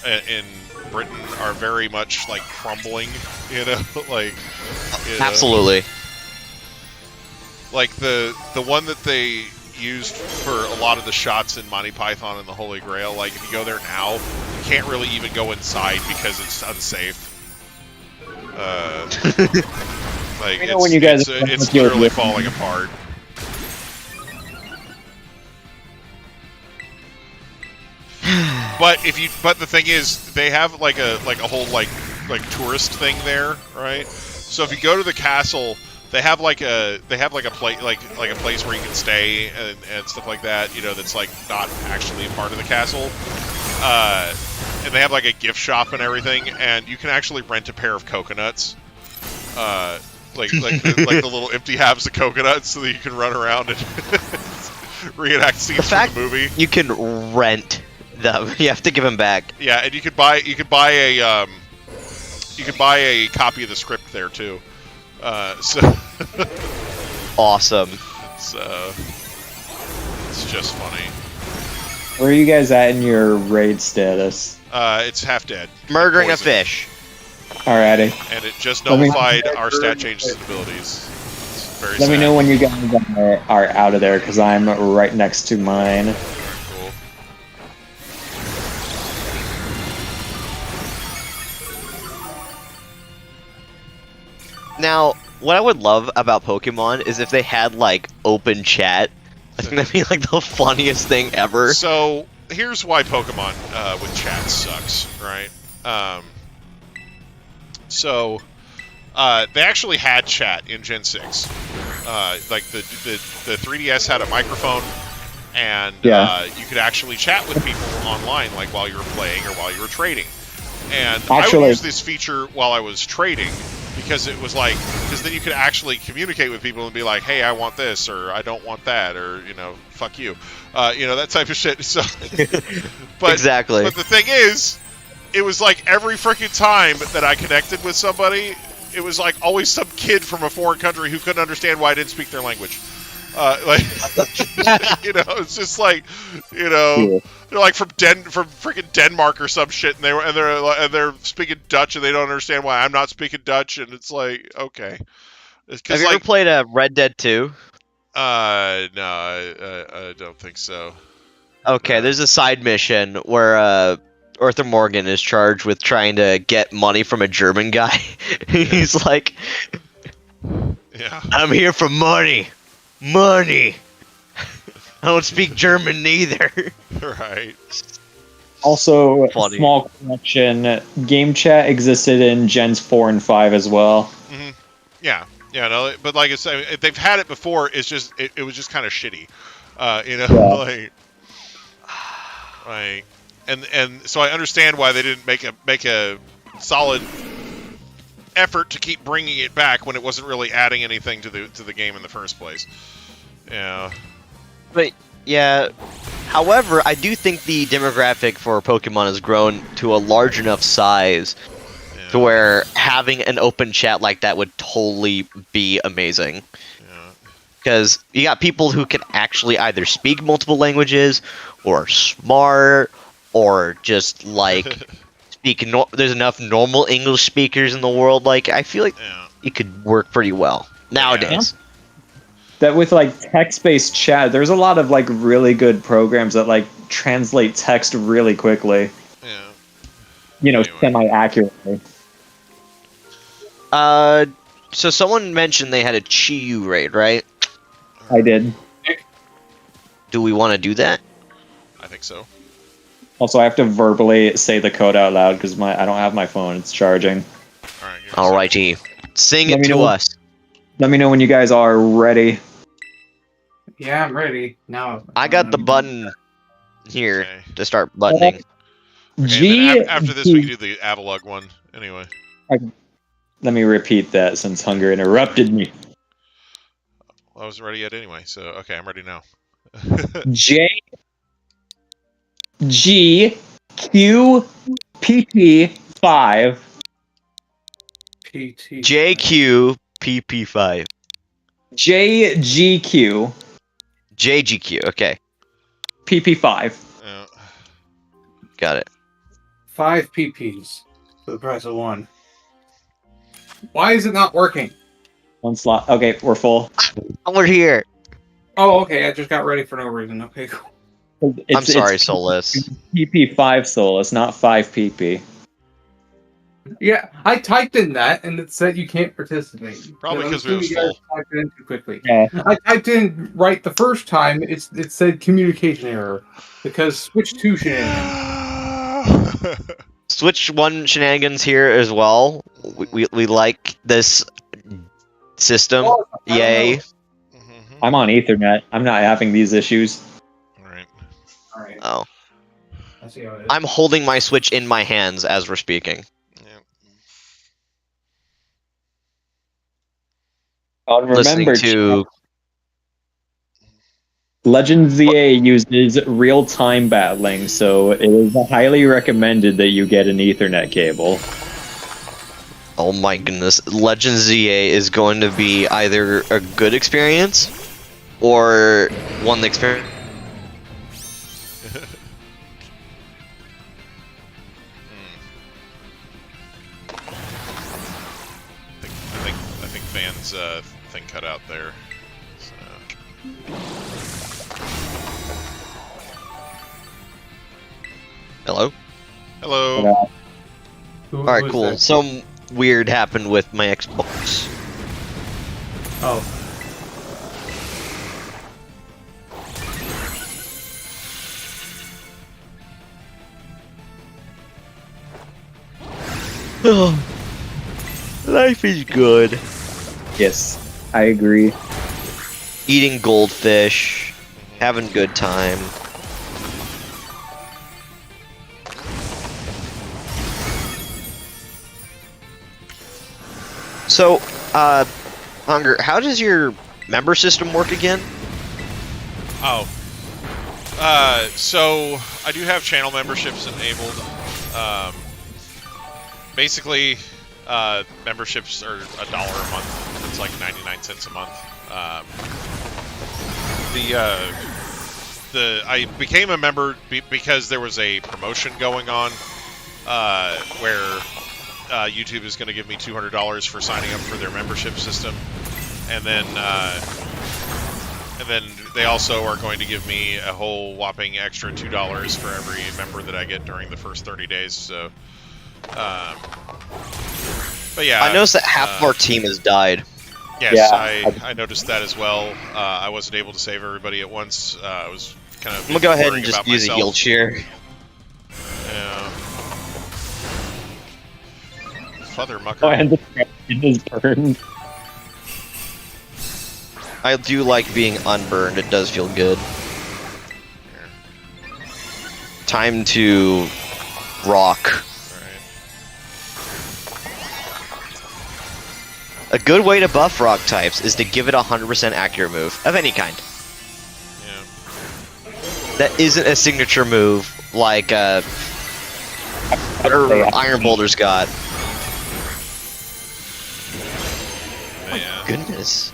in Britain are very much like crumbling, Absolutely. Like the one that they used for a lot of the shots in Monty Python and the Holy Grail, like if you go there now, you can't really even go inside because it's unsafe. Like it's literally falling apart. But the thing is, they have like a whole like tourist thing there, right? So if you go to the castle, they have like a place where you can stay and stuff like that. That's like not actually a part of the castle. and they have like a gift shop and everything, and you can actually rent a pair of coconuts, like the little empty halves of coconuts, so that you can run around and reenact scenes from the movie. You can rent them. You have to give them back. Yeah, and you could buy a copy of the script there too. So Awesome. So it's just funny. Where are you guys at in your raid status? It's half dead. Murdering a Poison. fish. Alrighty. And it just Let me- nullified our stat changes abilities. It's very Let me sad. know when you guys are out of there, because I'm right next to mine. Cool. Now, what I would love about Pokemon is if they had, like, open chat. I think that'd be, like, the funniest thing ever. So here's why Pokemon with chat sucks, right? They actually had chat in Gen 6. Like the 3DS had a microphone, and you could actually chat with people online, like while you were playing or while you were trading. And I would use this feature while I was trading, because it was like, because then you could actually communicate with people and be like, hey, I want this, or I don't want that, or, you know, fuck you. You know, that type of shit. So, Exactly. But the thing is, it was like every freaking time that I connected with somebody, it was like always some kid from a foreign country who couldn't understand why I didn't speak their language. Like, you know, it's just like, you know, they're like from freaking Denmark or some shit, and they're speaking Dutch, and they don't understand why I'm not speaking Dutch, and it's like, okay. Have you ever played Red Dead 2? No, I don't think so. Okay, there's a side mission where Arthur Morgan is charged with trying to get money from a German guy. He's like, Yeah. I'm here for money. Money. I don't speak German neither. Right. Also, Funny. small correction, game chat existed in Gens 4 and 5 as well. Mm-hmm. Yeah. Yeah, no, but like I said, they've had it before. It's just it was just kind of shitty, you know, like, and so I understand why they didn't make a solid effort to keep bringing it back when it wasn't really adding anything to the game in the first place. Yeah. But yeah, however, I do think the demographic for Pokemon has grown to a large enough size to where having an open chat like that would totally be amazing. Yeah. Because you got people who can actually either speak multiple languages, or smart, or just like there's enough normal English speakers in the world. Like, I feel like it could work pretty well nowadays. That with like text-based chat, there's a lot of like really good programs that like translate text really quickly. Yeah. You know, Anyway. semi-accurately. So someone mentioned they had a Chi-Yu raid, right? I did. Do we want to do that? I think so. Also, I have to verbally say the code out loud because I don't have my phone. It's charging. All right. give me a second. Alrighty. Sing Let it me to know. us. Let me know when you guys are ready. Yeah, I'm ready. Now. I got the button here Okay. to start buttoning. G. And then after this, we can do the Avalug one. Anyway. Let me repeat that since Hunger interrupted me. Well, I wasn't ready yet anyway, so okay, I'm ready now. J. G. Q. PP 5. PT. JQPP5. JGQ. JGQ. Okay, PP 5. Yeah. got it. 5 PPs for the price of 1. Why is it not working? One slot. Okay, we're full. We're here. Oh, okay. I just got ready for no reason. Okay, cool. I'm sorry, Solus. PP 5 Solus, not 5 PP. Yeah, I typed in that and it said you can't participate. Probably So 'cause I'm it was assuming you guys full. typed it in too quickly. Yeah. I typed in right the first time. It said communication error because switch to shenanigans. Switch 1 shenanigans here as well. We like this system. Oh, I don't Yay. know. Mhm. I'm on Ethernet. I'm not having these issues. All right. All right. Oh. I see how it is. I'm holding my Switch in my hands as we're speaking. Listening Remember, to Legend ZA uses real-time battling, so it is highly recommended that you get an Ethernet cable. oh my goodness, Legend ZA is going to be either a good experience or one experience. I think Van's thing cut out there. So. Hello? Hello. Alright, cool. Some weird happened with my Xbox. Oh. Life is good. Yes, I agree. Eating goldfish, having a good time. So, Hunger, how does your member system work again? Oh. So I do have channel memberships enabled. Basically, memberships are $1 a month. It's like 99 cents a month. I became a member because there was a promotion going on, where YouTube is going to give me $200 for signing up for their membership system, and then they also are going to give me a whole whopping extra $2 for every member that I get during the first 30 days. So, but yeah, I noticed that half of our team has died. Yes, Yeah. I noticed that as well. I wasn't able to save everybody at once. I was kind of. I'm gonna go ahead and worrying just about use a myself. heal cheer. Yeah. Father Mucker. Oh, and the screen is burned. I do like being unburned, it does feel good. Time to rock. Alright. A good way to buff rock types is to give it a 100% accurate move, of any kind. Yeah. That isn't a signature move like Iron Boulder's got. Yeah. Goodness.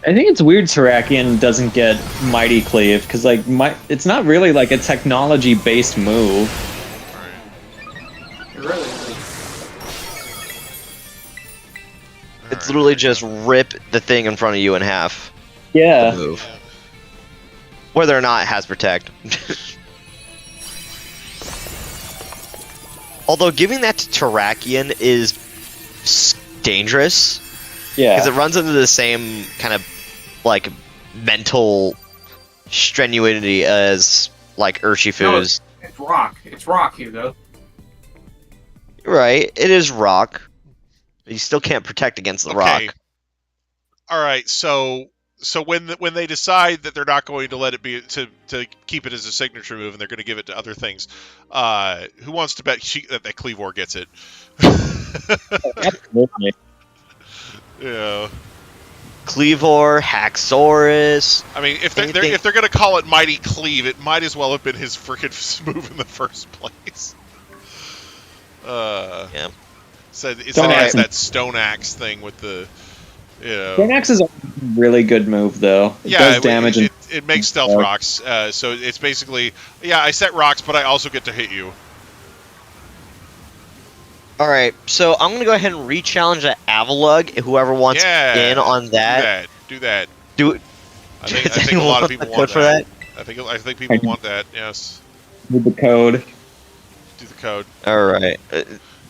I think it's weird Terrakion doesn't get Mighty Cleave, because like it's not really like a technology-based move. Alright. It really is. It's literally just rip the thing in front of you in half. Yeah. Move. Whether or not it has protect. Although giving that to Terrakion is dangerous. Yeah. Because it runs into the same kind of like mental strenuity as like Urshifu's. No, it's rock. It's rock, Hugo. Right, it is rock. But you still can't protect against the rock. All right, so when they decide that they're not going to let it be to keep it as a signature move and they're going to give it to other things, who wants to bet that Cleavor gets it? Absolutely. Yeah. Cleavor, Haxorus. I mean, if they're going to call it Mighty Cleave, it might as well have been his freaking move in the first place. Yeah. So it has that Stone Axe thing with the, Stone Axe is a really good move, though. It does damage. It makes stealth rocks. So it's basically, I set rocks, but I also get to hit you. Alright, so I'm going to go ahead and re-challenge that Avalug, whoever wants in on that. Do that. Do it. I think a lot of people want that. I think people want that, yes. With the code. Do the code. Alright.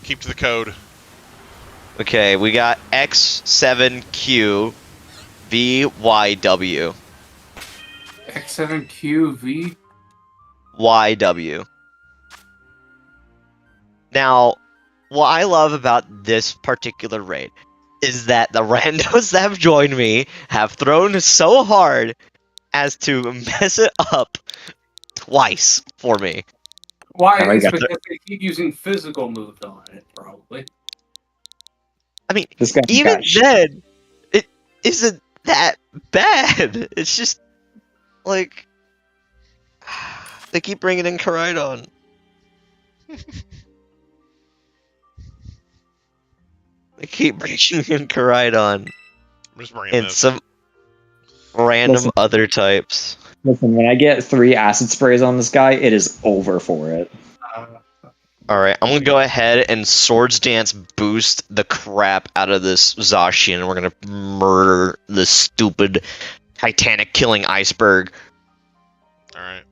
Keep to the code. Okay, we got X7Q VYW. X7QV? YW. Now, what I love about this particular raid is that the randos that have joined me have thrown so hard as to mess it up twice for me. Why? Alright, It's got because they keep using physical moves on it, probably. I mean, This guy even got shit. then, it isn't that bad. It's just like they keep bringing in Koraidon. They keep bringing in Koraidon I'm just bringing and this. some random Listen. other types. Listen, when I get 3 acid sprays on this guy, it is over for it. Alright, I'm gonna go ahead and Swords Dance boost the crap out of this Zacian, and we're gonna murder this stupid Titanic killing iceberg. Alright.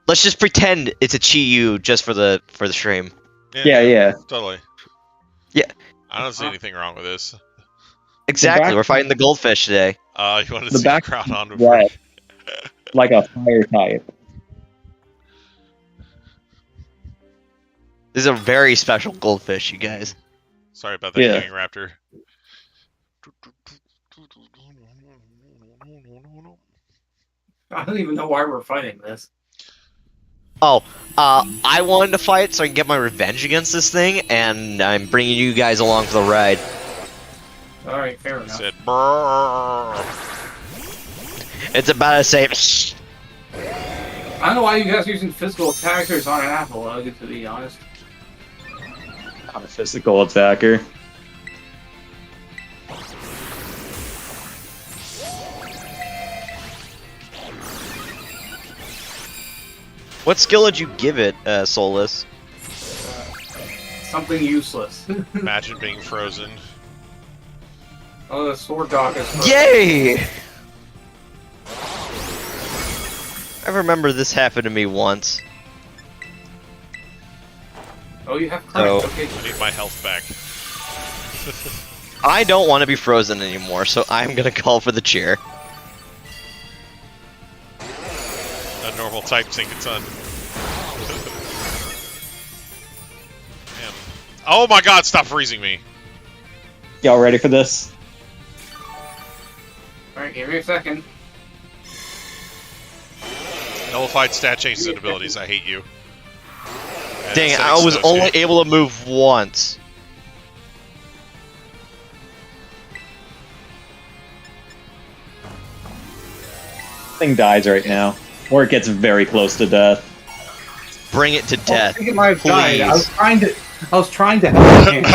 Let's just pretend it's a Chi-Yu just for the stream. Yeah. Totally. Yeah. I don't see anything wrong with this. Exactly, back- we're fighting the goldfish today. You want to The see back- the crowd on before? Red. Like a fire type. This is a very special goldfish, you guys. Sorry about that, Yeah. King Raptor. I don't even know why we're fighting this. Oh, I wanted to fight so I can get my revenge against this thing, and I'm bringing you guys along for the ride. Alright, fair I enough. said, brrrr. It's about to say, I don't know why you guys are using physical attackers on an apple, to be honest. I'm a physical attacker. what skill did you give it, Solus? Something useless. Imagine being frozen. Oh, the sword dog is. Yay! I remember this happened to me once. Oh, you have Oh. Christ. Okay. I need my health back. I don't want to be frozen anymore, so I'm gonna call for the chair. A normal type sinking sun. Man. Oh my god, stop freezing me. Y'all ready for this? Alright, give me a second. Nullified stat changes and abilities, I hate you. And Dang, setting I was snow only skate. able to move once. Thing dies right now. Or it gets very close to death. Bring it to I death. think it might have died. I was Please. trying to help him.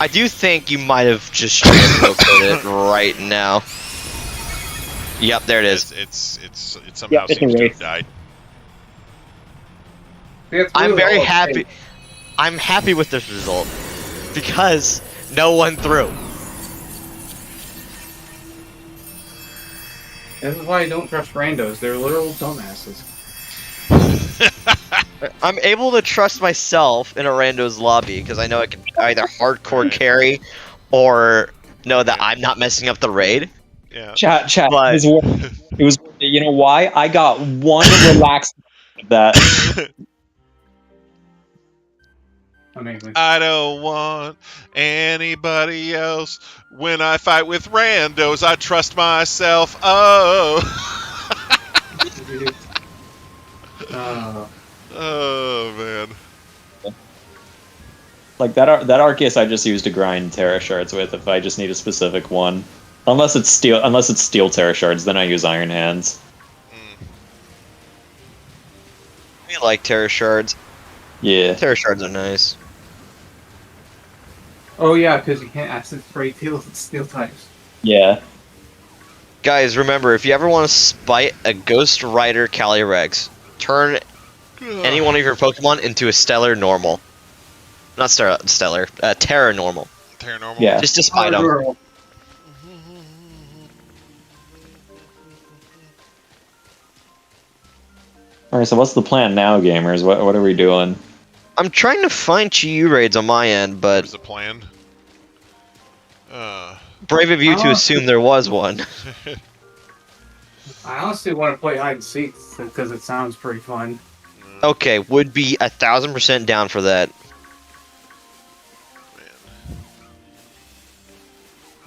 I do think you might have just translocated it right now. Yep, there it is. It somehow Yeah, it's seems to have erased. died. I'm very happy. I'm happy with this result because no one threw. This is why I don't trust randos. They're literal dumbasses. I'm able to trust myself in a rando's lobby because I know I can either hardcore carry or know that I'm not messing up the raid. Yeah. Chat. But- It was. You know why? I got one relaxed that. Amazing. I don't want anybody else. When I fight with randos, I trust myself. Oh. Oh man. Like that Arceus I just used to grind Terra Shards with if I just need a specific one. Unless it's steel Terra Shards, then I use Iron Hands. We like Terra Shards. Yeah. Terra Shards are nice. Oh yeah, because you can't acid spray steel types. Yeah. Guys, remember, if you ever want to spite a Ghost Rider Calyrex, turn any one of your Pokemon into a Stellar Normal. Not Stellar, Terra Normal. Paranormal. Yeah. Just to spite them. Girl. Alright, so what's the plan now, gamers? What are we doing? I'm trying to find Chi-Yu raids on my end, but There's a plan. brave of you to assume there was one. I honestly want to play hide and seek because it sounds pretty fun. Okay, would be 1000% down for that.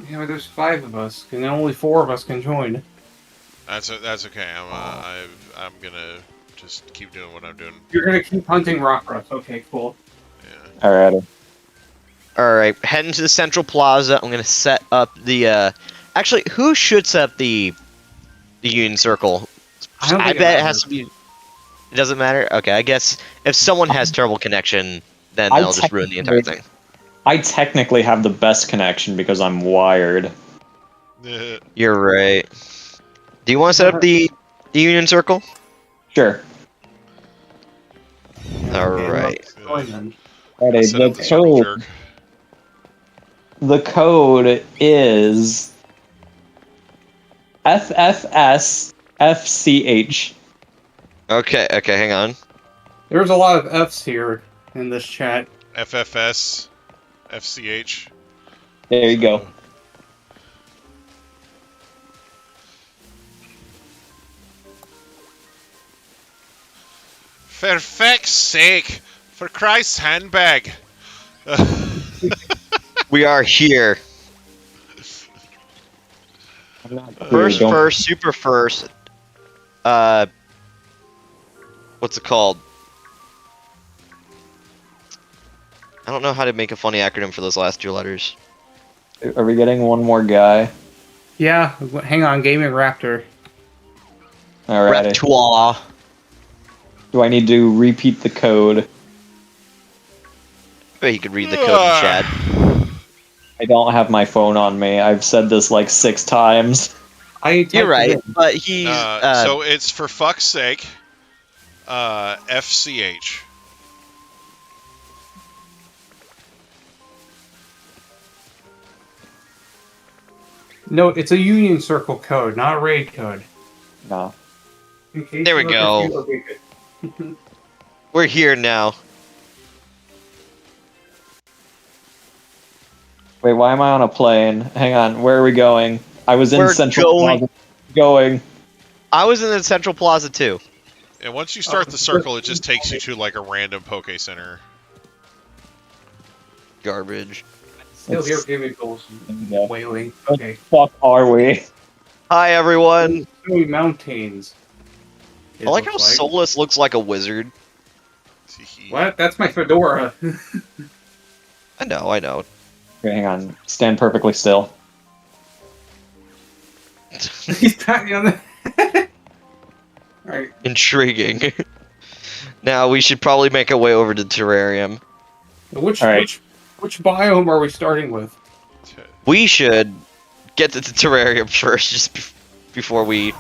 Yeah, but there's 5 of us, and only 4 of us can join. That's okay. I'm gonna just keep doing what I'm doing. You're gonna keep hunting Rockruff. Okay, cool. Yeah. Alrighty. Alright, heading to the Central Plaza. I'm gonna set up the, Actually, who should set up the Union Circle? I bet it has to be... It doesn't matter? Okay, I guess if someone has terrible connection, then they'll just ruin the entire thing. I technically have the best connection because I'm wired. You're right. Do you want to set up the Union Circle? Sure. Alright. Alright, the code is FFSFCH. Okay, hang on. There's a lot of F's here in this chat. FFS, FCH. There you go. For feck's sake! For Christ's handbag! We are here. First, super first. What's it called? I don't know how to make a funny acronym for those last 2 letters. Are we getting one more guy? Yeah, hang on, Gaming Raptor. Alright. Raptoire. Do I need to repeat the code? I bet you could read the code in chat. I don't have my phone on me. I've said this like 6 times. You're right, but he's... so it's for fuck's sake, FCH. No, it's a Union Circle code, not a raid code. No. There we go. We're here now. Wait, why am I on a plane? Hang on, where are we going? I was in We're Central going. Plaza. Going. I was in the Central Plaza too. And once you start the circle, it just takes you to like a random Poke Center. Garbage. Still hear Gaming Goals wailing. What Okay. the fuck are we? Hi everyone. Snowy Mountains. I like how Solus looks like a wizard. What? That's my fedora. I know. Okay, hang on. Stand perfectly still. He's patting me on the Alright. Intriguing. Now we should probably make our way over to Terrarium. Which Alright. which biome are we starting with? We should get to the Terrarium first, just before we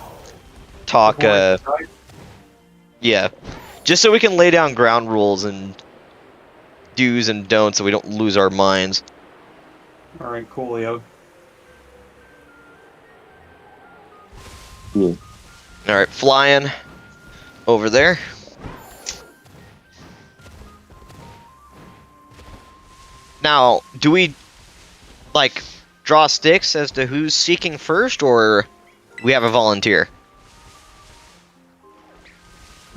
talk. Yeah, just so we can lay down ground rules and do's and don'ts, so we don't lose our minds. Alright, coolio. Yeah. Alright, flying over there. Now, do we, like, draw sticks as to who's seeking first, or we have a volunteer?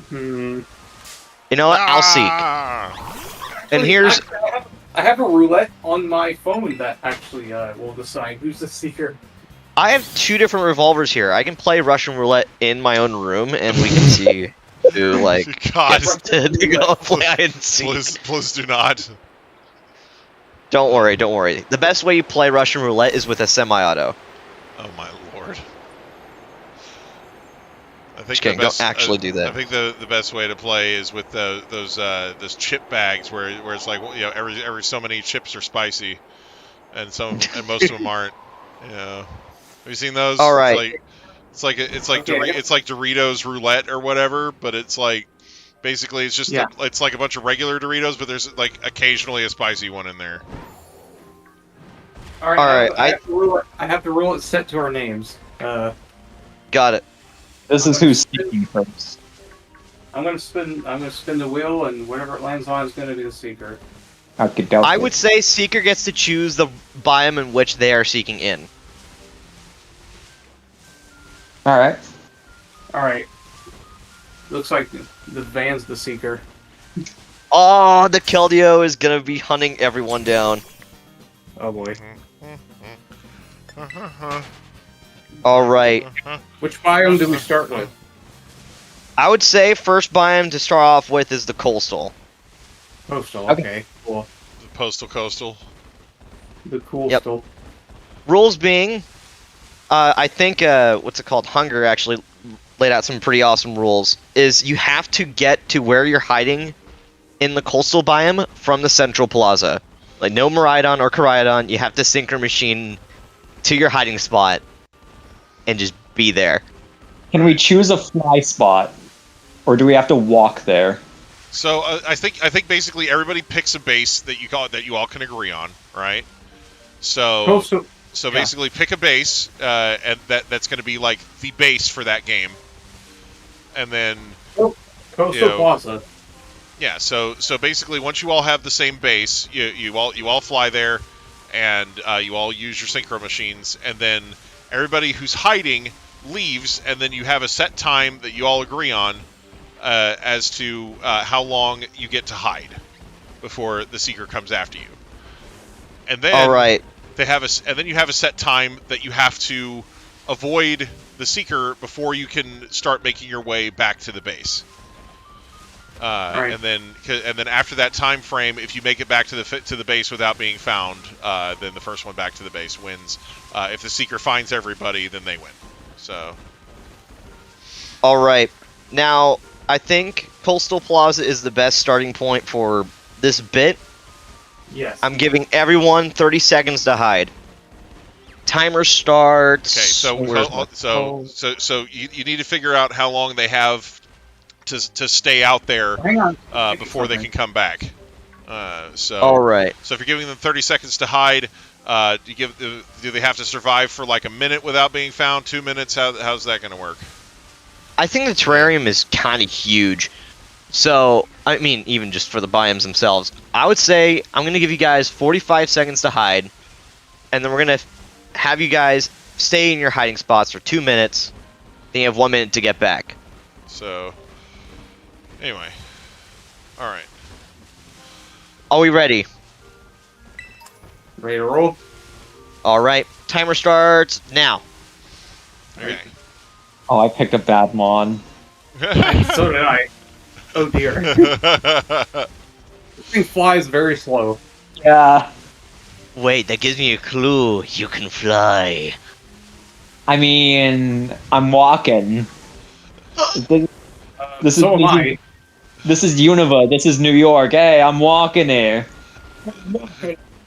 Hmm. You know what? I'll seek. And here's... I have a roulette on my phone that actually will decide who's the seeker. I have 2 different revolvers here. I can play Russian roulette in my own room, and we can see who, like, God. gets to go play hide and seek. Please do not. Don't worry. The best way you play Russian roulette is with a semi-auto. Oh my lord. I think Just kidding, don't actually do that. I think the best way to play is with those chip bags where it's like, you know, every so many chips are spicy, and most of them aren't. You know, have you seen those? All right. It's like Doritos roulette or whatever, but it's like basically it's just it's like a bunch of regular Doritos, but there's like occasionally a spicy one in there. All right. I have to rule it set to our names. Got it. This is who's seeking first. I'm gonna spin the wheel, and whatever it lands on is gonna be the seeker. I would say Seeker gets to choose the biome in which they are seeking in. Alright. Alright. Looks like the van's the seeker. Oh, the Keldeo is gonna be hunting everyone down. Oh boy. Alright. Which biome do we start with? I would say first biome to start off with is the coastal. Coastal, okay. Cool. The postal coastal. The cool Yep. still. Rules being, I think, what's it called? Hunger actually laid out some pretty awesome rules. Is you have to get to where you're hiding in the coastal biome from the central plaza. Like, no Miraidon or Koraidon, you have to synchro machine to your hiding spot and just be there. Can we choose a fly spot, or do we have to walk there? So I think basically everybody picks a base that you all can agree on, right? So Coastal. so basically pick a base, and that's going to be like the base for that game, and then Coastal Plaza. yeah. So basically once you all have the same base, you all fly there, and you all use your synchro machines, and then everybody who's hiding leaves, and then you have a set time that you all agree on as to how long you get to hide before the seeker comes after you. And then Alright. and then you have a set time that you have to avoid the seeker before you can start making your way back to the base. Right. And then after that time frame, if you make it back to the base without being found, then the first one back to the base wins. If the seeker finds everybody, then they win. So. Alright. Now, I think Coastal Plaza is the best starting point for this bit. Yes. I'm giving everyone 30 seconds to hide. Timer starts. Okay, so you need to figure out how long they have to stay out there Hang on. before they can come back. Alright. So if you're giving them 30 seconds to hide, do they have to survive for like a minute without being found? 2 minutes? How's that going to work? I think the terrarium is kind of huge. So, I mean, even just for the biomes themselves, I would say I'm going to give you guys 45 seconds to hide, and then we're going to have you guys stay in your hiding spots for 2 minutes, then you have 1 minute to get back. So, anyway. Alright. Are we ready? Ready to roll? Alright, timer starts now. Okay. Oh, I picked a bad mon. So did I. Oh dear. This thing flies very slow. Yeah. Wait, that gives me a clue. You can fly. I mean, I'm walking. This So am I. This is Unova. This is New York. Hey, I'm walking here.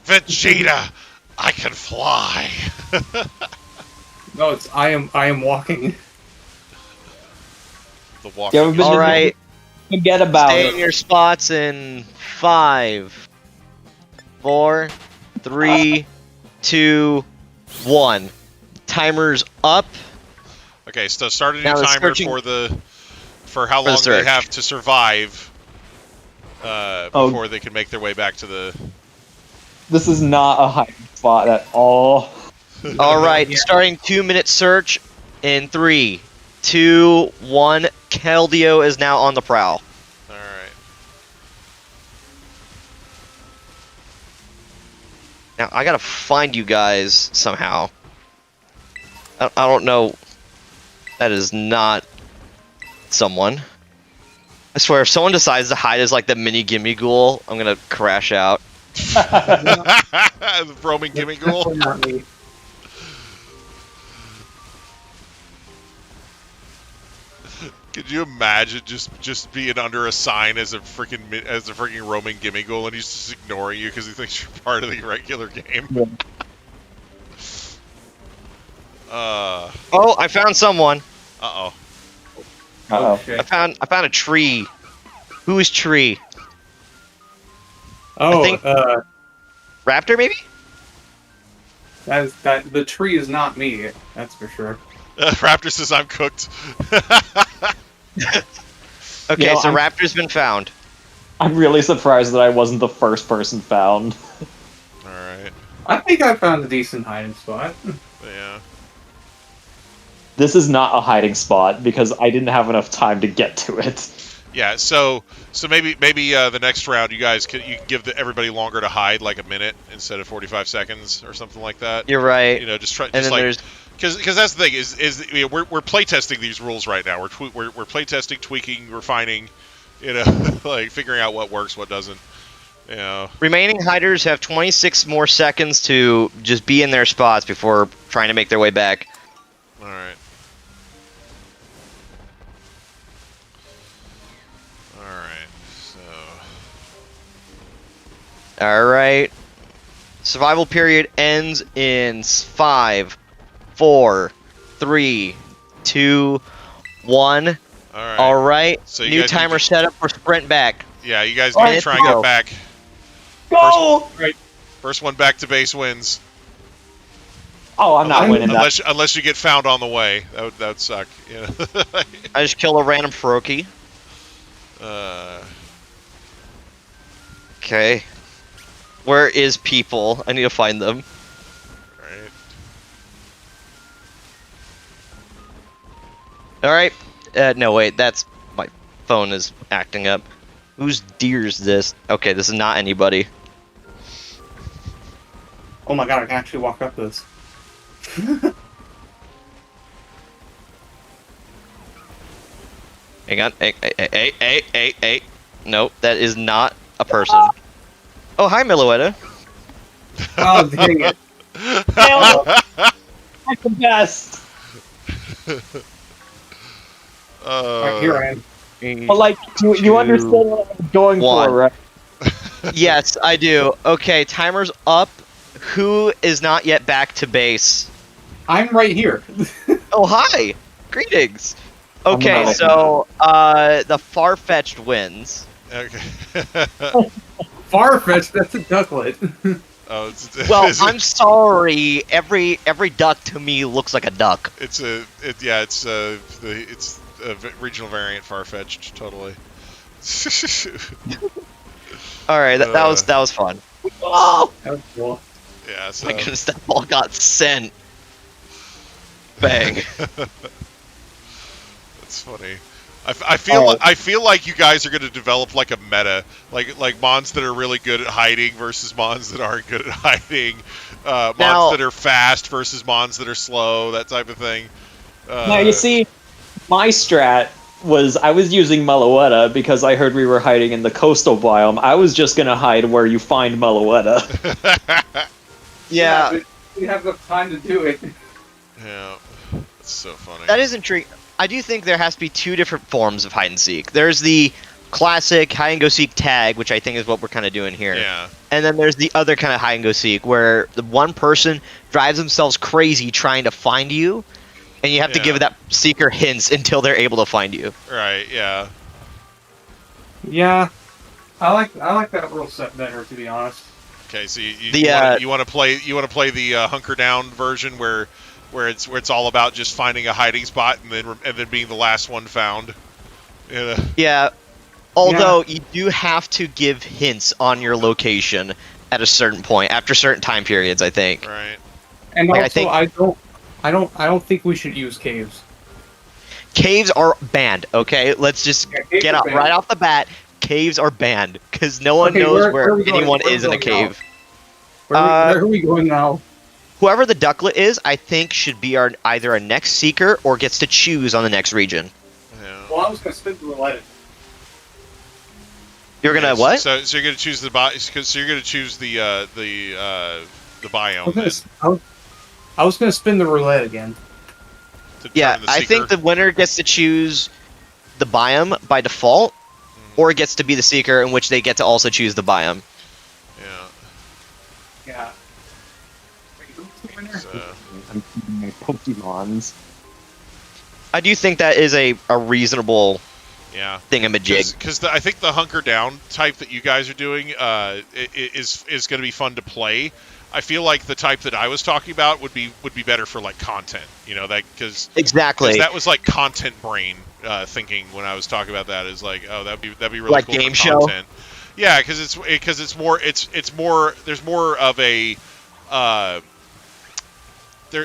Vegeta, I can fly. No, it's I am walking. The walking. You ever been to- Alright, Forget about stay it. in your spots in 5, 4, 3, 2, 1. Timer's up. Okay, so start a new Now it's timer searching- for how for the long they search. have to survive before they can make their way back to the. This is not a hiding spot at all. Alright, starting 2-minute search in 3, 2, 1. Keldeo is now on the prowl. All right. Now, I gotta find you guys somehow. I don't know. That is not someone. I swear, if someone decides to hide as like the mini gimme ghoul, I'm gonna crash out. The roaming gimme ghoul. Definitely not me. Could you imagine just being under a sign as a freaking roaming gimme ghoul, and he's just ignoring you because he thinks you're part of the regular game? Yeah. Oh, I found someone. Uh-oh. Uh-oh. shit. I found a tree. Who is tree? Oh, think- Raptor, maybe? that the tree is not me. That's for sure. Raptor says I'm cooked. Okay, You know, so I'm- Raptor's been found. I'm really surprised that I wasn't the first person found. Alright. I think I found a decent hiding spot. Yeah. This is not a hiding spot because I didn't have enough time to get to it. Yeah, so maybe the next round you guys can give everybody longer to hide, like a minute instead of 45 seconds or something like that. You're right. You know, just try, And just then like because that's the thing is you know, we're playtesting these rules right now. We're playtesting, tweaking, refining, you know, like figuring out what works, what doesn't. You know. Remaining hiders have 26 more seconds to just be in their spots before trying to make their way back. All right. Alright. Survival period ends in 5, 4, 3, 2, 1. Alright. So new timer set up for sprint back. Yeah, you guys need to try and get back. Go! First one back to base wins. Oh, I'm not winning that. Unless you get found on the way. That would suck. Yeah. I just kill a random Froakie. Okay. Where is people? I need to find them. Right. Alright. No, wait. That's... My phone is acting up. Whose deer's this? Okay, this is not anybody. Oh my god, I can actually walk up this. Hang on. Hey. Nope, that is not a person. Oh, hi, Miloetta. Oh, dang it. I'm the best. Right, here I am. But like, you understand what I'm going for, right? Yes, I do. Okay, timer's up. Who is not yet back to base? I'm right here. Oh, hi! Greetings! Okay, so, the far-fetched wins. Okay. Far-fetched, that's a ducklet. Oh, well, I'm sorry. Every duck to me looks like a duck. It's a regional variant Farfetch'd, totally. All right, that was fun. Oh, that was cool. Yeah, so My goodness, that ball got sent. Bang. That's funny. I feel like you guys are going to develop like a meta, like mons that are really good at hiding versus mons that aren't good at hiding, mons that are fast versus mons that are slow, that type of thing. Now you see, my strat was I was using Meloetta because I heard we were hiding in the coastal biome. I was just gonna hide where you find Meloetta. Yeah, but we have the time to do it. Yeah, that's so funny. That is intriguing. I do think there has to be two different forms of hide and seek. There's the classic hide and go seek tag, which I think is what we're kind of doing here. Yeah. And then there's the other kind of hide and go seek where the one person drives themselves crazy trying to find you, and you have to give that seeker hints until they're able to find you. Right. Yeah. Yeah, I like that rule set better, to be honest. Okay, so you want to play the hunker down version where it's all about just finding a hiding spot and then being the last one found. Yeah. Although you do have to give hints on your location at a certain point after certain time periods, I think. Right. And also, I don't think we should use caves. Caves are banned. Okay, let's just get out right off the bat. Caves are banned because no one knows where anyone is in a cave. Where are we going now? Whoever the ducklet is, I think, should be either our next seeker or gets to choose on the next region. Yeah. Well, I was gonna spin the roulette. You're gonna what? So you're gonna choose the biome. I was gonna spin the roulette again. Yeah, I think the winner gets to choose the biome by default, or it gets to be the seeker, in which they get to also choose the biome. Yeah. Yeah. I'm keeping my Pokemons. I do think that is a reasonable thingamajig. Because I think the hunker down type that you guys are doing is going to be fun to play. I feel like the type that I was talking about would be better for like content. You know, that exactly that was like content brain thinking when I was talking about that. Is like, oh, that'd be really like cool game for show. content. Yeah, because it's more there's more of a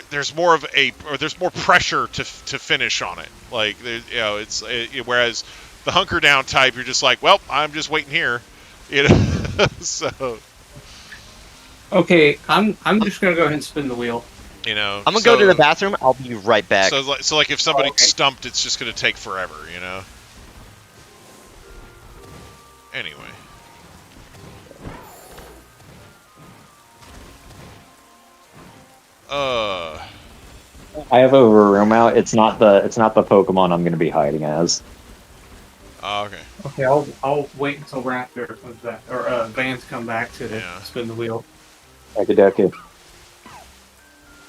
there's more of there's more pressure to finish on it. Like whereas the hunker down type, you're just like, well, I'm just waiting here, So. Okay, I'm just gonna go ahead and spin the wheel. I'm gonna go to the bathroom. I'll be right back. So like if somebody's stumped, it's just gonna take forever, Anyway. I have a room out. It's not the Pokemon I'm gonna be hiding as. Oh, okay. Okay, I'll wait until Raptor comes back, or Vans come back to spin the wheel. Okay.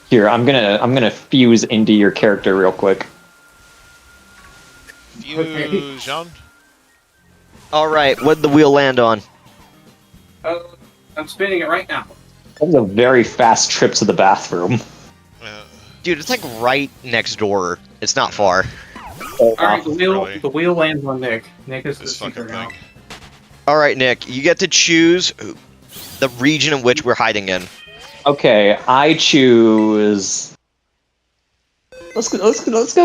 Here, I'm gonna fuse into your character real quick. Fusion. All right, what'd the wheel land on? I'm spinning it right now. That was a very fast trip to the bathroom. Dude, it's like right next door. It's not far. Alright, the wheel lands on Nick. Nick is the seeker now. Alright, Nick, you get to choose the region in which we're hiding in. Okay, I choose. Let's go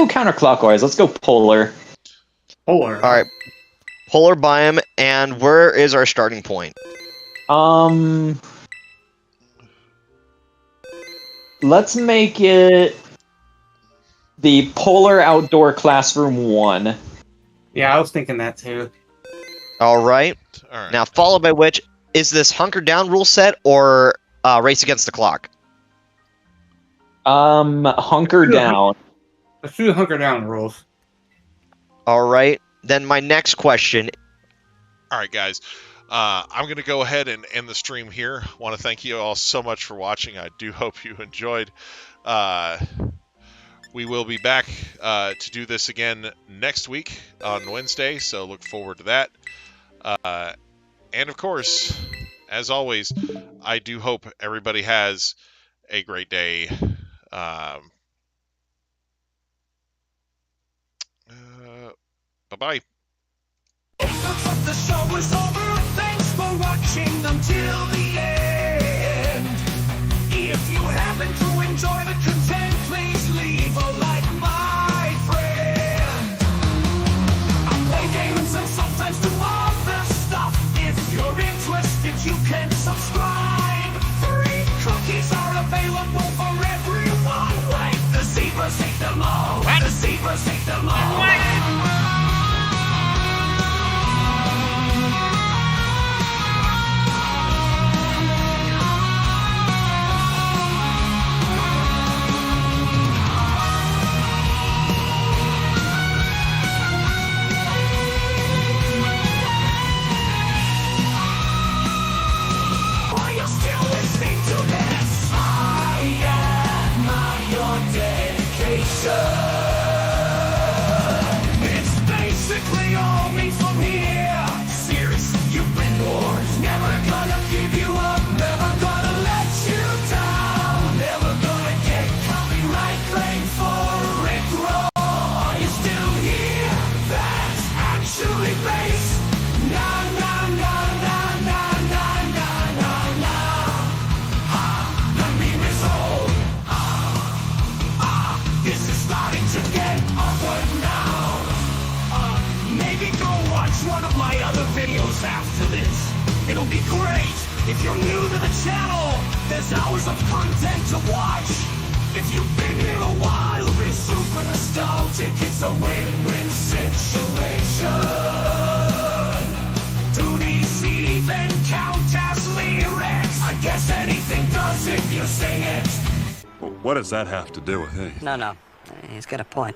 counterclockwise. Let's go polar. Polar. Alright. Polar biome, and where is our starting point? Let's make it the Polar Outdoor Classroom 1. Yeah, I was thinking that too. Alright. Now, followed by which, is this hunker down rule set or race against the clock? Hunker down. Let's do the hunker down rules. Alright. Then my next question. Alright, guys. I'm going to go ahead and end the stream here. I want to thank you all so much for watching. I do hope you enjoyed. We will be back to do this again next week on Wednesday, so look forward to that. And of course, as always, I do hope everybody has a great day. Bye-bye. It looks like the show is over. Thanks for watching until the end. If you happen to enjoy the content, please leave a like, my friend. I play games and sometimes do other stuff. If you're interested, you can subscribe. Free cookies are available for everyone. Like the zebras take them all. The zebras take them all. It's basically all me from here. Seriously, you've been yours. Never gonna give you up. Never gonna let you down. Never gonna get copyright claim for Rick Roll. Are you still here? That's actually bass. Nah, nah, nah, nah, nah, nah, nah, nah, nah. The meme is old. This is starting to get awkward now. Maybe go watch one of my other videos after this. It'll be great. If you're new to the channel, there's hours of content to watch. If you've been here a while, be super nostalgic. It's a win-win situation. Do these even count as lyrics? I guess anything does if you sing it. What does that have to do with anything? No. He's got a point.